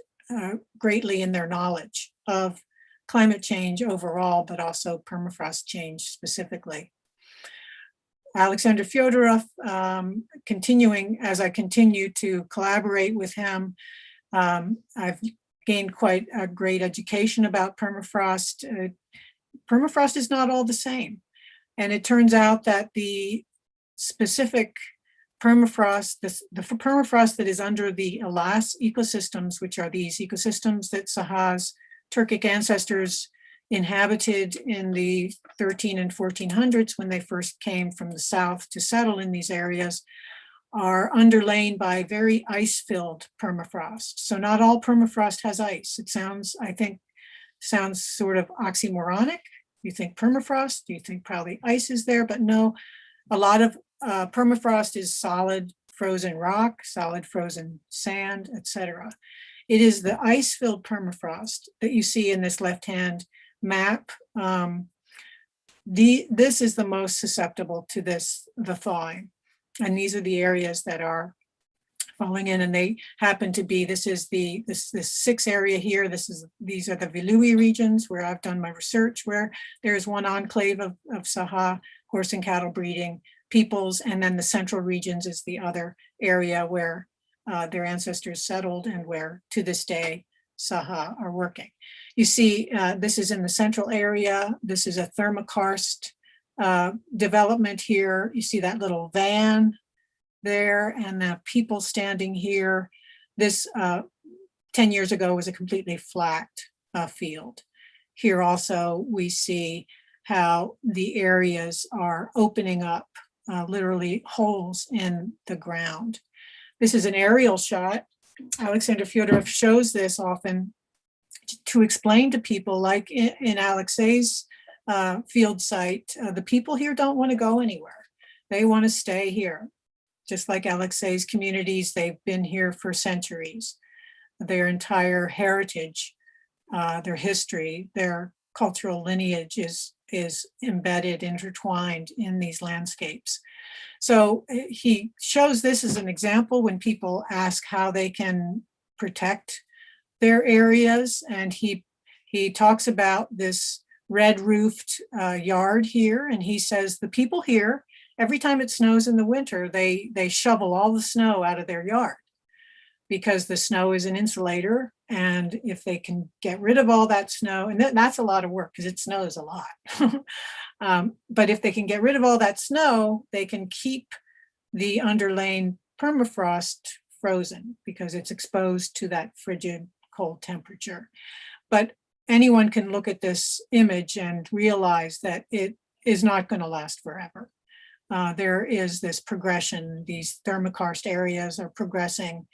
D: greatly in their knowledge of climate change overall, but also permafrost change specifically. Alexander Fyodorov, continuing as I continue to collaborate with him, I've gained quite a great education about permafrost. Permafrost is not all the same. And it turns out that the specific permafrost, the permafrost that is under the Alas ecosystems, which are these ecosystems that Saha's Turkic ancestors inhabited in the 13 and 1400s when they first came from the south to settle in these areas, are underlain by very ice-filled permafrost. So not all permafrost has ice. It sounds, I think, sounds sort of oxymoronic. You think permafrost, you think probably ice is there, but no, a lot of permafrost is solid frozen rock, solid frozen sand, etc. It is the ice-filled permafrost that you see in this left-hand map. This is the most susceptible to the thawing. And these are the areas that are falling in, and they happen to be, this is this 6 area here. These are the Vilui regions where I've done my research, where there's one enclave of Saha horse and cattle breeding peoples, and then the central regions is the other area where their ancestors settled and where to this day Saha are working. You see, this is in the central area. This is a thermokarst development here. You see that little van there and the people standing here. This 10 years ago was a completely flat field. Here also we see how the areas are opening up, literally holes in the ground. This is an aerial shot. Alexander Fyodorov shows this often to explain to people, like in Alexey's field site, the people here don't want to go anywhere. They want to stay here. Just like Alexey's communities, they've been here for centuries. Their entire heritage, their history, their cultural lineage is embedded, intertwined in these landscapes. So he shows this as an example when people ask how they can protect their areas. And he talks about this red roofed yard here. And he says the people here, every time it snows in the winter, they shovel all the snow out of their yard because the snow is an insulator. And if they can get rid of all that snow, and that's a lot of work because it snows a lot. But if they can get rid of all that snow, they can keep the underlain permafrost frozen because it's exposed to that frigid cold temperature. But anyone can look at this image and realize that it is not going to last forever. There is this progression, these thermokarst areas are progressing,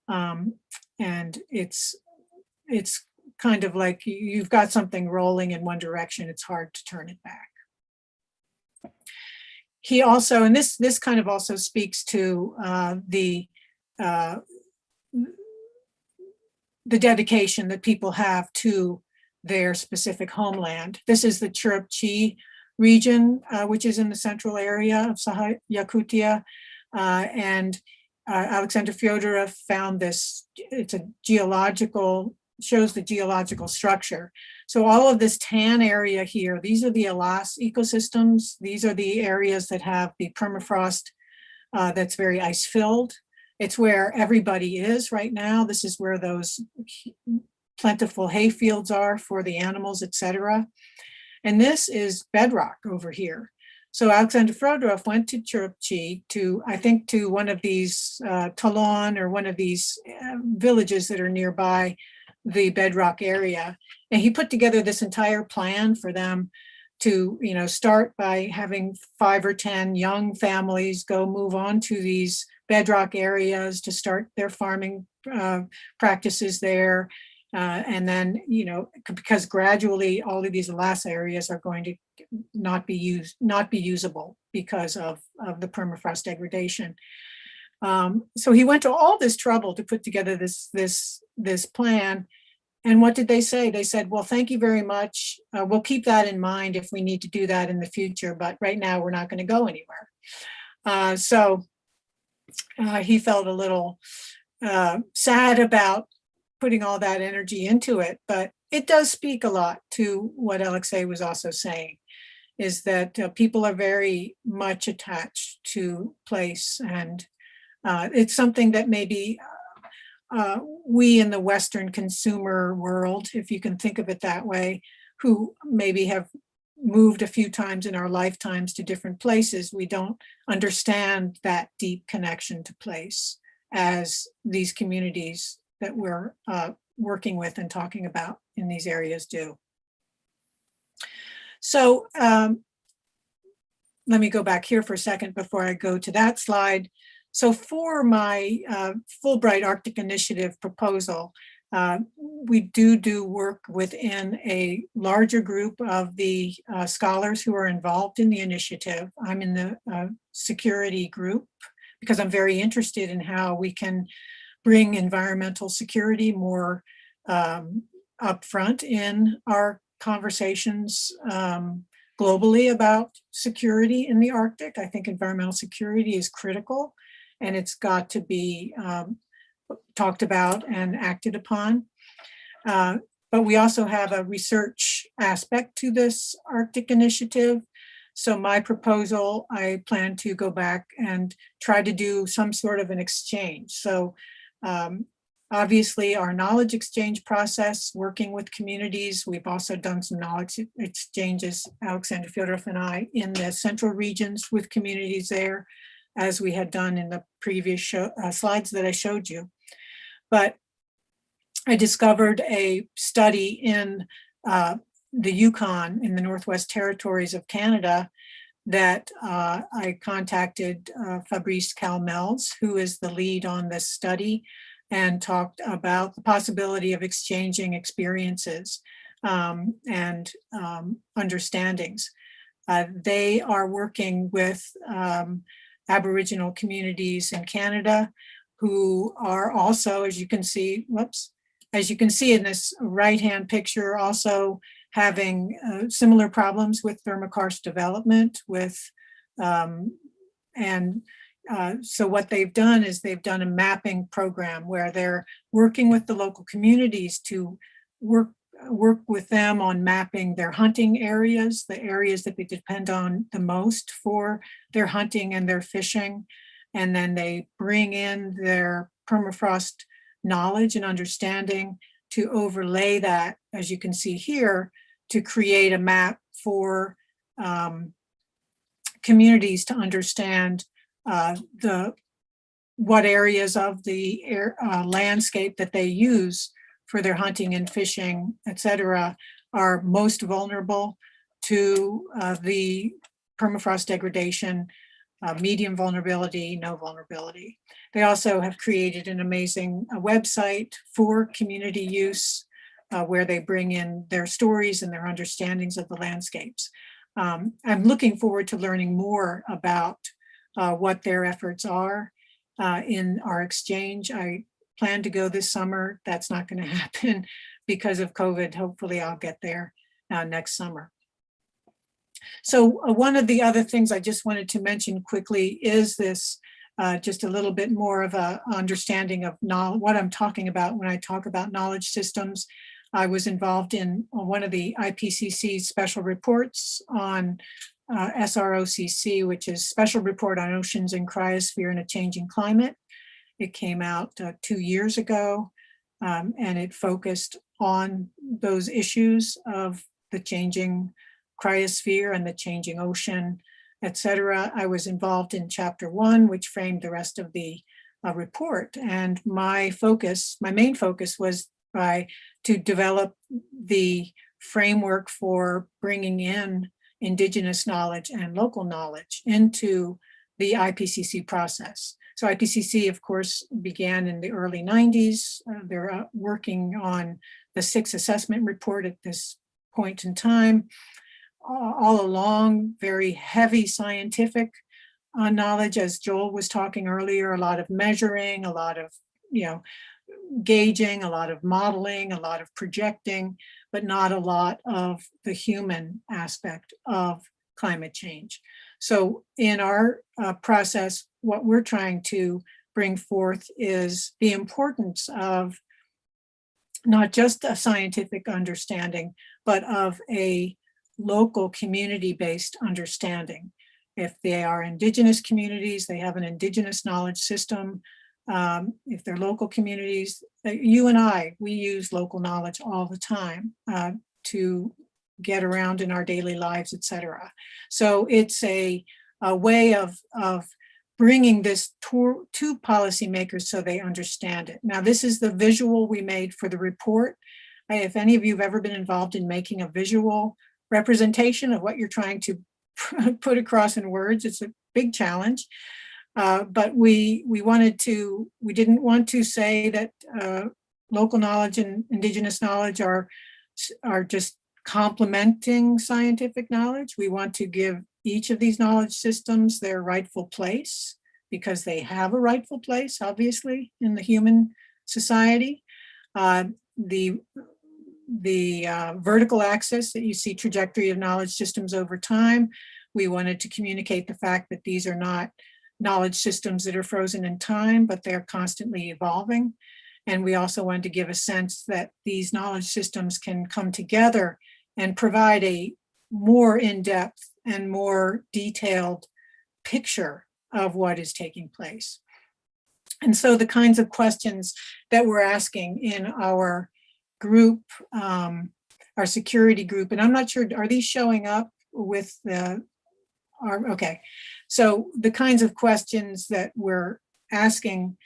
D: and it's kind of like you've got something rolling in one direction, it's hard to turn it back. He also, and this kind of also speaks to the dedication that people have to their specific homeland. This is the Chirupchi region, which is in the central area of Saha Yakutia. And Alexander Fyodorov found this, it's a geological, shows the geological structure. So all of this tan area here, these are the Alas ecosystems. These are the areas that have the permafrost that's very ice filled. It's where everybody is right now. This is where those plentiful hay fields are for the animals, etc. And this is bedrock over here. So Alexander Fyodorov went to Chirupchi to, I think, to one of these Talon or one of these villages that are nearby the bedrock area. And he put together this entire plan for them to, start by having 5 or 10 young families go move on to these bedrock areas to start their farming practices there. And then, because gradually all of these Alas areas are going to not be usable because of the permafrost degradation. So he went to all this trouble to put together this plan. And what did they say? They said, well, thank you very much. We'll keep that in mind if we need to do that in the future, but right now we're not going to go anywhere. So he felt a little sad about putting all that energy into it, but it does speak a lot to what Alexey was also saying. is that people are very much attached to place, and it's something that maybe we in the Western consumer world, if you can think of it that way, who maybe have moved a few times in our lifetimes to different places, we don't understand that deep connection to place as these communities that we're working with and talking about in these areas do. So let me go back here for a second before I go to that slide. So for my Fulbright Arctic Initiative proposal, we do work within a larger group of the scholars who are involved in the initiative. I'm in the security group because I'm very interested in how we can bring environmental security more upfront in our conversations globally about security in the Arctic. I think environmental security is critical, and it's got to be talked about and acted upon. But we also have a research aspect to this Arctic initiative. So my proposal, I plan to go back and try to do some sort of an exchange. So obviously our knowledge exchange process, working with communities. We've also done some knowledge exchanges, Alexander Fyodorov and I, in the central regions with communities there, as we had done in the previous slides that I showed you. But I discovered a study in the Yukon in the Northwest Territories of Canada that I contacted Fabrice Calmels, who is the lead on this study, and talked about the possibility of exchanging experiences and understandings. They are working with Aboriginal communities in Canada who are also, as you can see, as you can see in this right-hand picture, also having similar problems with thermokarst development so what they've done is they've done a mapping program where they're working with the local communities to work with them on mapping their hunting areas, the areas that they depend on the most for their hunting and their fishing. And then they bring in their permafrost knowledge and understanding to overlay that, as you can see here, to create a map for communities to understand what areas of the landscape that they use for their hunting and fishing, etc., are most vulnerable to the permafrost degradation, medium vulnerability, no vulnerability. They also have created an amazing website for community use where they bring in their stories and their understandings of the landscapes. I'm looking forward to learning more about what their efforts are in our exchange. I plan to go this summer. That's not going to happen because of COVID. Hopefully I'll get there next summer. So one of the other things I just wanted to mention quickly is this, just a little bit more of a understanding of what I'm talking about when I talk about knowledge systems. I was involved in one of the IPCC's special reports on SROCC, which is Special Report on Oceans and Cryosphere in a Changing Climate. It came out 2 years ago, and it focused on those issues of the changing cryosphere and the changing ocean, etc. I was involved in chapter 1, which framed the rest of the report. And my main focus was to develop the framework for bringing in Indigenous knowledge and local knowledge into the IPCC process. So IPCC, of course, began in the early 90s. They're working on the 6th assessment report at this point in time. All along, very heavy scientific knowledge, as Joel was talking earlier, a lot of measuring, a lot of gauging, a lot of modeling, a lot of projecting, but not a lot of the human aspect of climate change. So in our process, what we're trying to bring forth is the importance of not just a scientific understanding, but of a local community-based understanding. If they are indigenous communities, they have an indigenous knowledge system. If they're local communities, you and I, we use local knowledge all the time to get around in our daily lives, etc. So it's a way of bringing this to policymakers so they understand it. Now, this is the visual we made for the report. If any of you have ever been involved in making a visual representation of what you're trying to put across in words, it's a big challenge. But we didn't want to say that local knowledge and indigenous knowledge are just complementing scientific knowledge. We want to give each of these knowledge systems their rightful place, because they have a rightful place, obviously, in the human society. The vertical axis that you see, trajectory of knowledge systems over time, we wanted to communicate the fact that these are not knowledge systems that are frozen in time, but they're constantly evolving. And we also wanted to give a sense that these knowledge systems can come together and provide a more in-depth and more detailed picture of what is taking place. And so the kinds of questions that we're asking in our group, our security group, and I'm not sure, are these showing up with okay. So the kinds of questions that we're asking,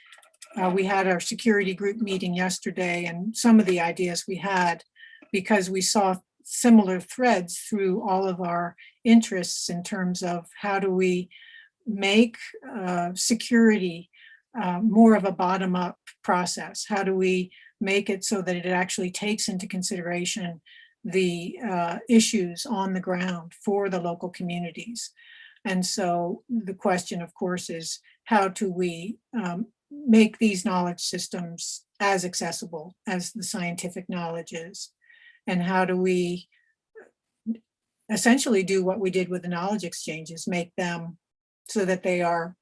D: we had our security group meeting yesterday, and some of the ideas we had, because we saw similar threads through all of our interests in terms of how do we make security more of a bottom-up process? How do we make it so that it actually takes into consideration the issues on the ground for the local communities? And so the question, of course, is how do we make these knowledge systems as accessible as the scientific knowledge is? And how do we essentially do what we did with the knowledge exchanges, make them so that they are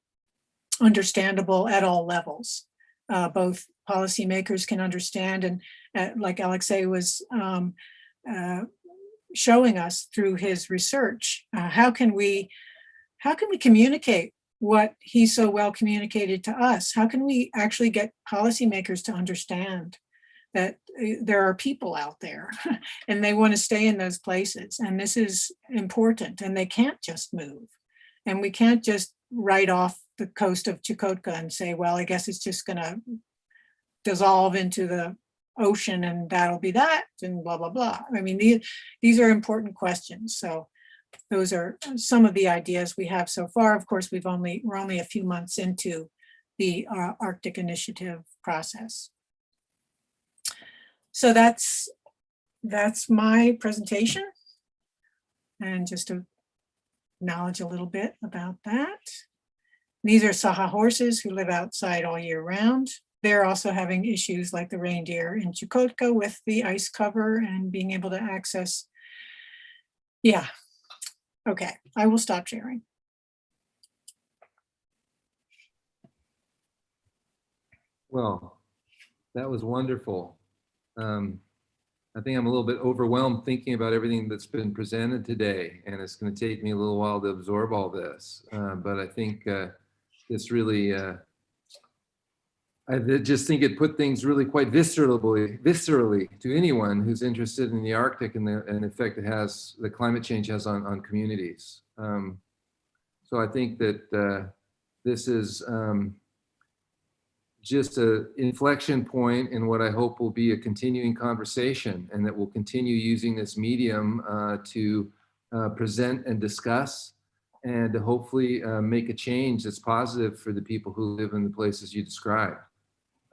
D: understandable at all levels? Both policymakers can understand, and like Alexey was showing us through his research, how can we communicate what he so well communicated to us? How can we actually get policymakers to understand that there are people out there and they want to stay in those places, and this is important, and they can't just move, and we can't just write off the coast of Chukotka and say, well, I guess it's just going to dissolve into the ocean and that'll be that, and blah, blah, blah. I mean, these are important questions. So those are some of the ideas we have so far. Of course, we're only a few months into the Arctic Initiative process. So that's my presentation, and just to acknowledge a little bit about that. These are Saha horses who live outside all year round. They're also having issues like the reindeer in Chukotka with the ice cover and being able to access. Yeah, okay, I will stop sharing.
A: Well, that was wonderful. I think I'm a little bit overwhelmed thinking about everything that's been presented today, and it's going to take me a little while to absorb all this. But I think it's really, I just think it put things really quite viscerally to anyone who's interested in the Arctic and the effect it has, the climate change has on communities. So I think that this is just an inflection point in what I hope will be a continuing conversation, and that we'll continue using this medium to present and discuss, and to hopefully make a change that's positive for the people who live in the places you described.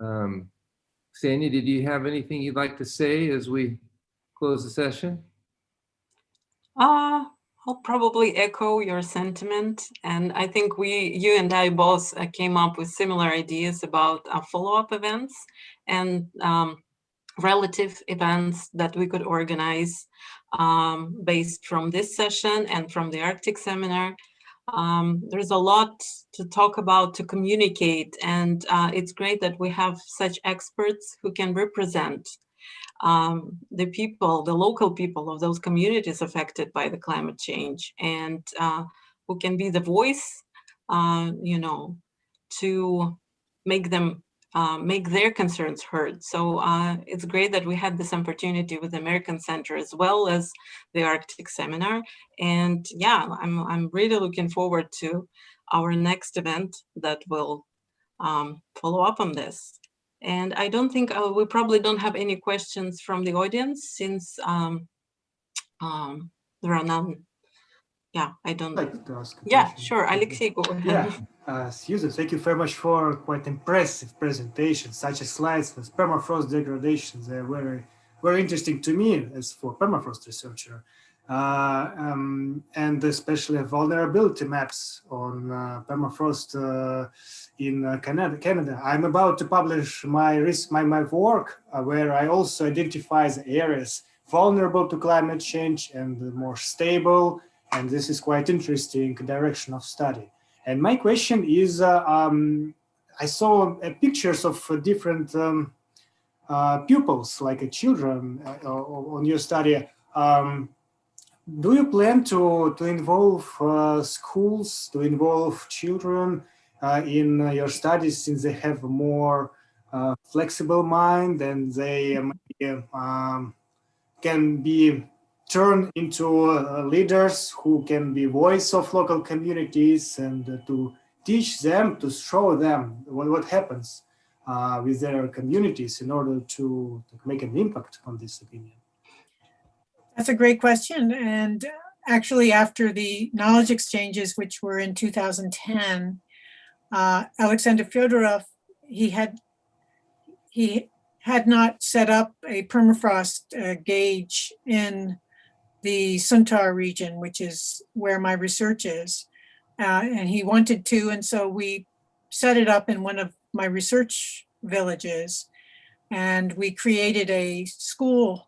A: Ksenia, did you have anything you'd like to say as we close the session?
B: I'll probably echo your sentiment, and I think you and I both came up with similar ideas about follow-up events and relative events that we could organize based from this session and from the Arctic Seminar. There's a lot to talk about, to communicate, and it's great that we have such experts who can represent the people, the local people of those communities affected by the climate change, and who can be the voice, you know, to make them make their concerns heard. So it's great that we had this opportunity with the American Center as well as the Arctic Seminar. And yeah, I'm really looking forward to our next event that will follow up on this. And I don't think we probably don't have any questions from the audience, since there are none. Yeah, I don't.
C: I'd like to ask a
B: Yeah,
C: question.
B: sure. Alexey, go ahead.
C: Yeah, Susan, thank you very much for quite impressive presentation. Such as slides with permafrost degradation, they're very, very interesting to me as for permafrost researcher. And especially vulnerability maps on permafrost in Canada. I'm about to publish my work where I also identify the areas vulnerable to climate change and more stable. And this is quite interesting direction of study. And my question is, I saw pictures of different pupils, like children on your study. Do you plan to involve schools, to involve children in your studies, since they have a more flexible mind and they can be turned into leaders who can be voice of local communities, and to teach them, to show them what happens with their communities in order to make an impact on this opinion?
D: That's a great question. And actually, after the knowledge exchanges, which were in 2010, Alexander Fyodorov, he had not set up a permafrost gauge in the Suntar region, which is where my research is. And he wanted to, and so we set it up in one of my research villages, and we created a school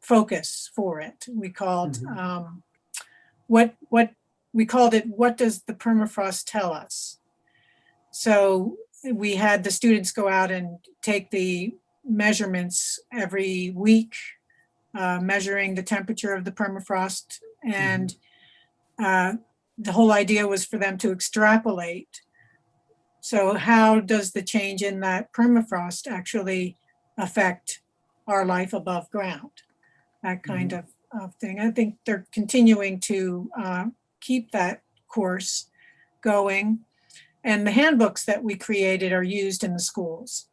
D: focus for it. We called what does the permafrost tell us? So we had the students go out and take the measurements every week, measuring the temperature of the permafrost, and the whole idea was for them to extrapolate. So how does the change in that permafrost actually affect our life above ground? That kind of thing. I think they're continuing to keep that course going. And the handbooks that we created are used in the schools.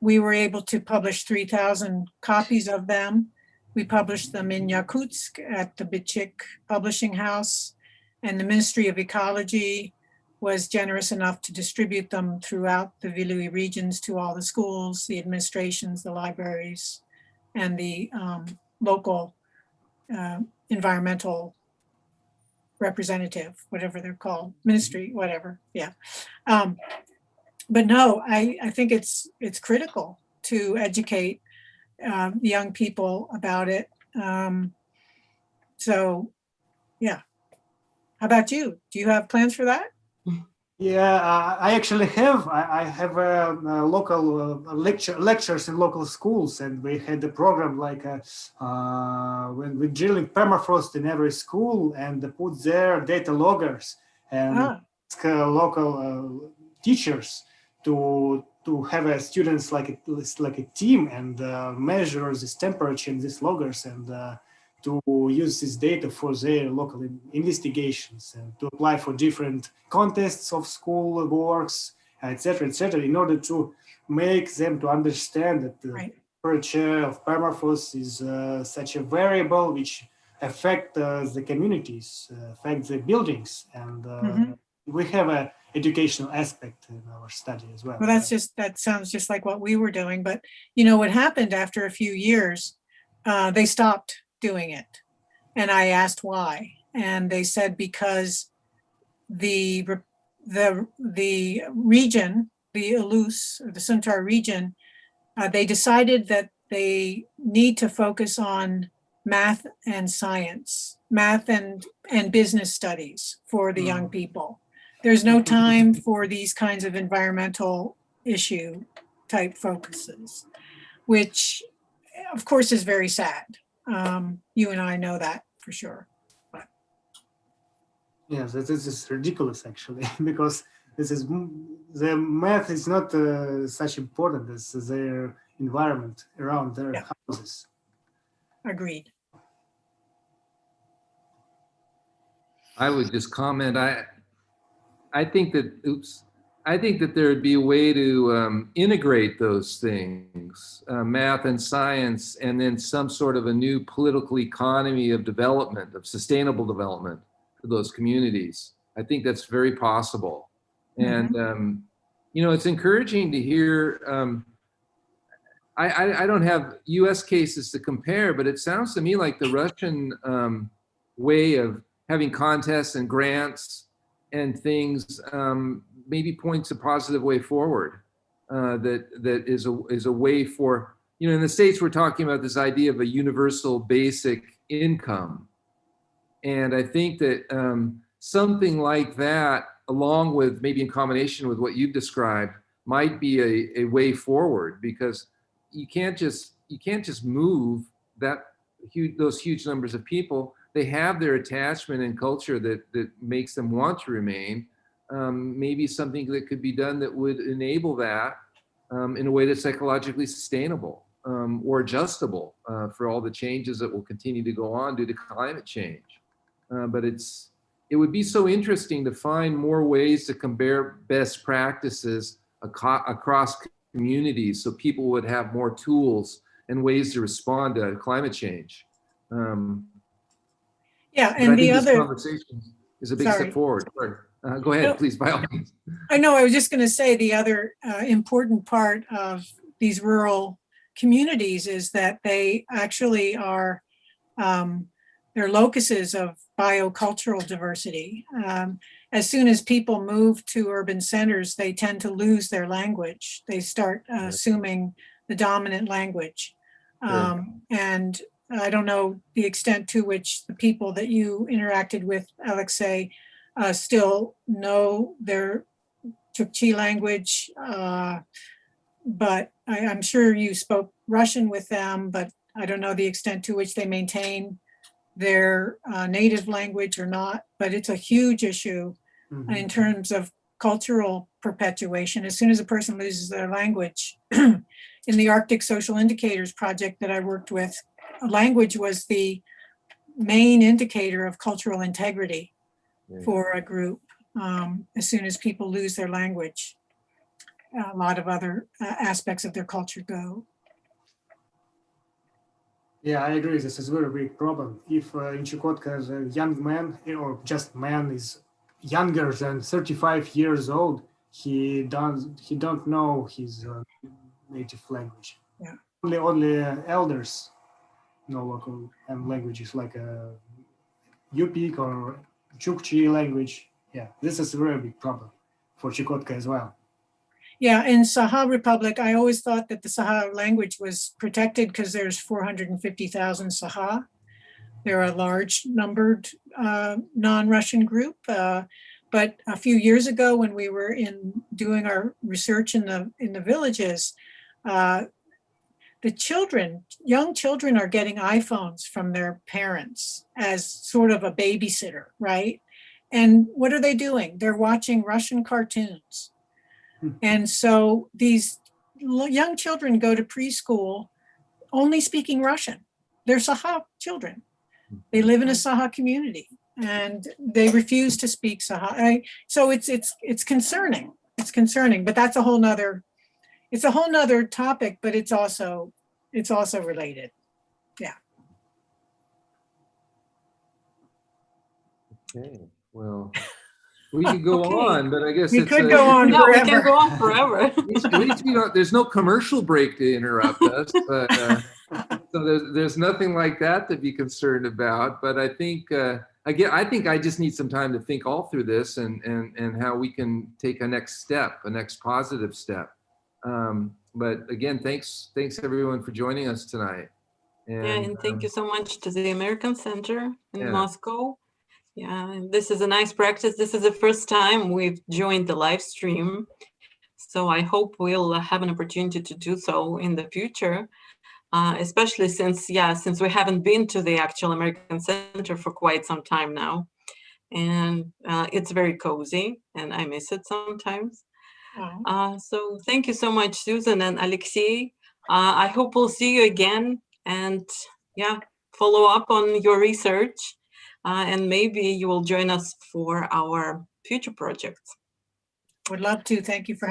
D: We were able to publish 3,000 copies of them. We published them in Yakutsk at the Bichik Publishing House, and the Ministry of Ecology was generous enough to distribute them throughout the Vilui regions to all the schools, the administrations, the libraries, and the local environmental representative, whatever they're called, ministry, whatever, yeah. But no, I think it's critical to educate young people about it. So, yeah. How about you? Do you have plans for that?
C: Yeah, I actually have. I have local lectures in local schools, and we had a program like when we're drilling permafrost in every school and put their data loggers and ask local teachers to have students like a team and measure this temperature in these loggers and to use this data for their local investigations and to apply for different contests of school works, etc., in order to make them to understand that the temperature of permafrost is such a variable which affect the communities, affect the buildings, and we have a educational aspect in our study as well.
D: Well, that sounds just like what we were doing, but you know what happened after a few years, they stopped doing it. And I asked why. And they said because the region, the Alus, or the Suntar region, they decided that they need to focus on math and science, math and business studies for the young people. There's no time for these kinds of environmental issue type focuses, which of course is very sad. You and I know that for sure. But.
C: Yes, this is ridiculous actually, because the math is not such important as their environment around their houses.
D: Agreed.
A: I would just comment. I think that there would be a way to integrate those things, math and science, and then some sort of a new political economy of development, of sustainable development for those communities. I think that's very possible. And, you know, it's encouraging to hear, I don't have US cases to compare, but it sounds to me like the Russian way of having contests and grants and things maybe points a positive way forward. That is a way for, you know, in the States, we're talking about this idea of a universal basic income. And I think that something like that, along with maybe in combination with what you've described, might be a way forward, because you can't just move those huge numbers of people. They have their attachment and culture that makes them want to remain. Maybe something that could be done that would enable that in a way that's psychologically sustainable or adjustable for all the changes that will continue to go on due to climate change. But it would be so interesting to find more ways to compare best practices across communities, so people would have more tools and ways to respond to climate change.
D: Yeah, and the other
A: conversation is a big step forward. Go ahead, please, by all means.
D: I know, I was just going to say the other important part of these rural communities is that they actually are, they're locuses of biocultural diversity. As soon as people move to urban centers, they tend to lose their language. They start assuming the dominant language. And I don't know the extent to which the people that you interacted with, Alexey, still know their Chukchi language, but I'm sure you spoke Russian with them, but I don't know the extent to which they maintain their native language or not. But it's a huge issue in terms of cultural perpetuation. As soon as a person loses their language, in the Arctic Social Indicators project that I worked with, language was the main indicator of cultural integrity for a group. As soon as people lose their language, a lot of other aspects of their culture go.
C: Yeah, I agree. This is a very big problem. If in Chukotka the young man, or just man, is younger than 35 years old, he don't know his native language.
D: Yeah.
C: Only elders know local languages like Yupik or Chukchi language. Yeah, this is a very big problem for Chukotka as well.
D: Yeah, in Saha Republic, I always thought that the Saha language was protected because there's 450,000 Saha. They're a large numbered non-Russian group. But a few years ago, when we were doing our research in the villages, the children, young children, are getting iPhones from their parents as sort of a babysitter, right? And what are they doing? They're watching Russian cartoons. And so these young children go to preschool only speaking Russian. They're Saha children. They live in a Saha community and they refuse to speak Saha. So it's concerning. It's concerning, but that's a whole nother topic, but it's also related. Yeah.
A: Okay, well, we could go on, but I guess
D: we could go on
B: no,
D: forever.
B: We can go on forever.
A: At least there's no commercial break to interrupt us, but so there's nothing like that to be concerned about. But I think I just need some time to think all through this and how we can take a next positive step. But again, thanks everyone for joining us tonight.
B: And thank you so much to the American Center in Moscow. Yeah, this is a nice practice. This is the first time we've joined the live stream. So I hope we'll have an opportunity to do so in the future, especially since we haven't been to the actual American Center for quite some time now. And it's very cozy, and I miss it sometimes. So thank you so much, Susan and Alexey. I hope we'll see you again, and follow up on your research, and maybe you will join us for our future projects.
D: Would love to. Thank you for having me.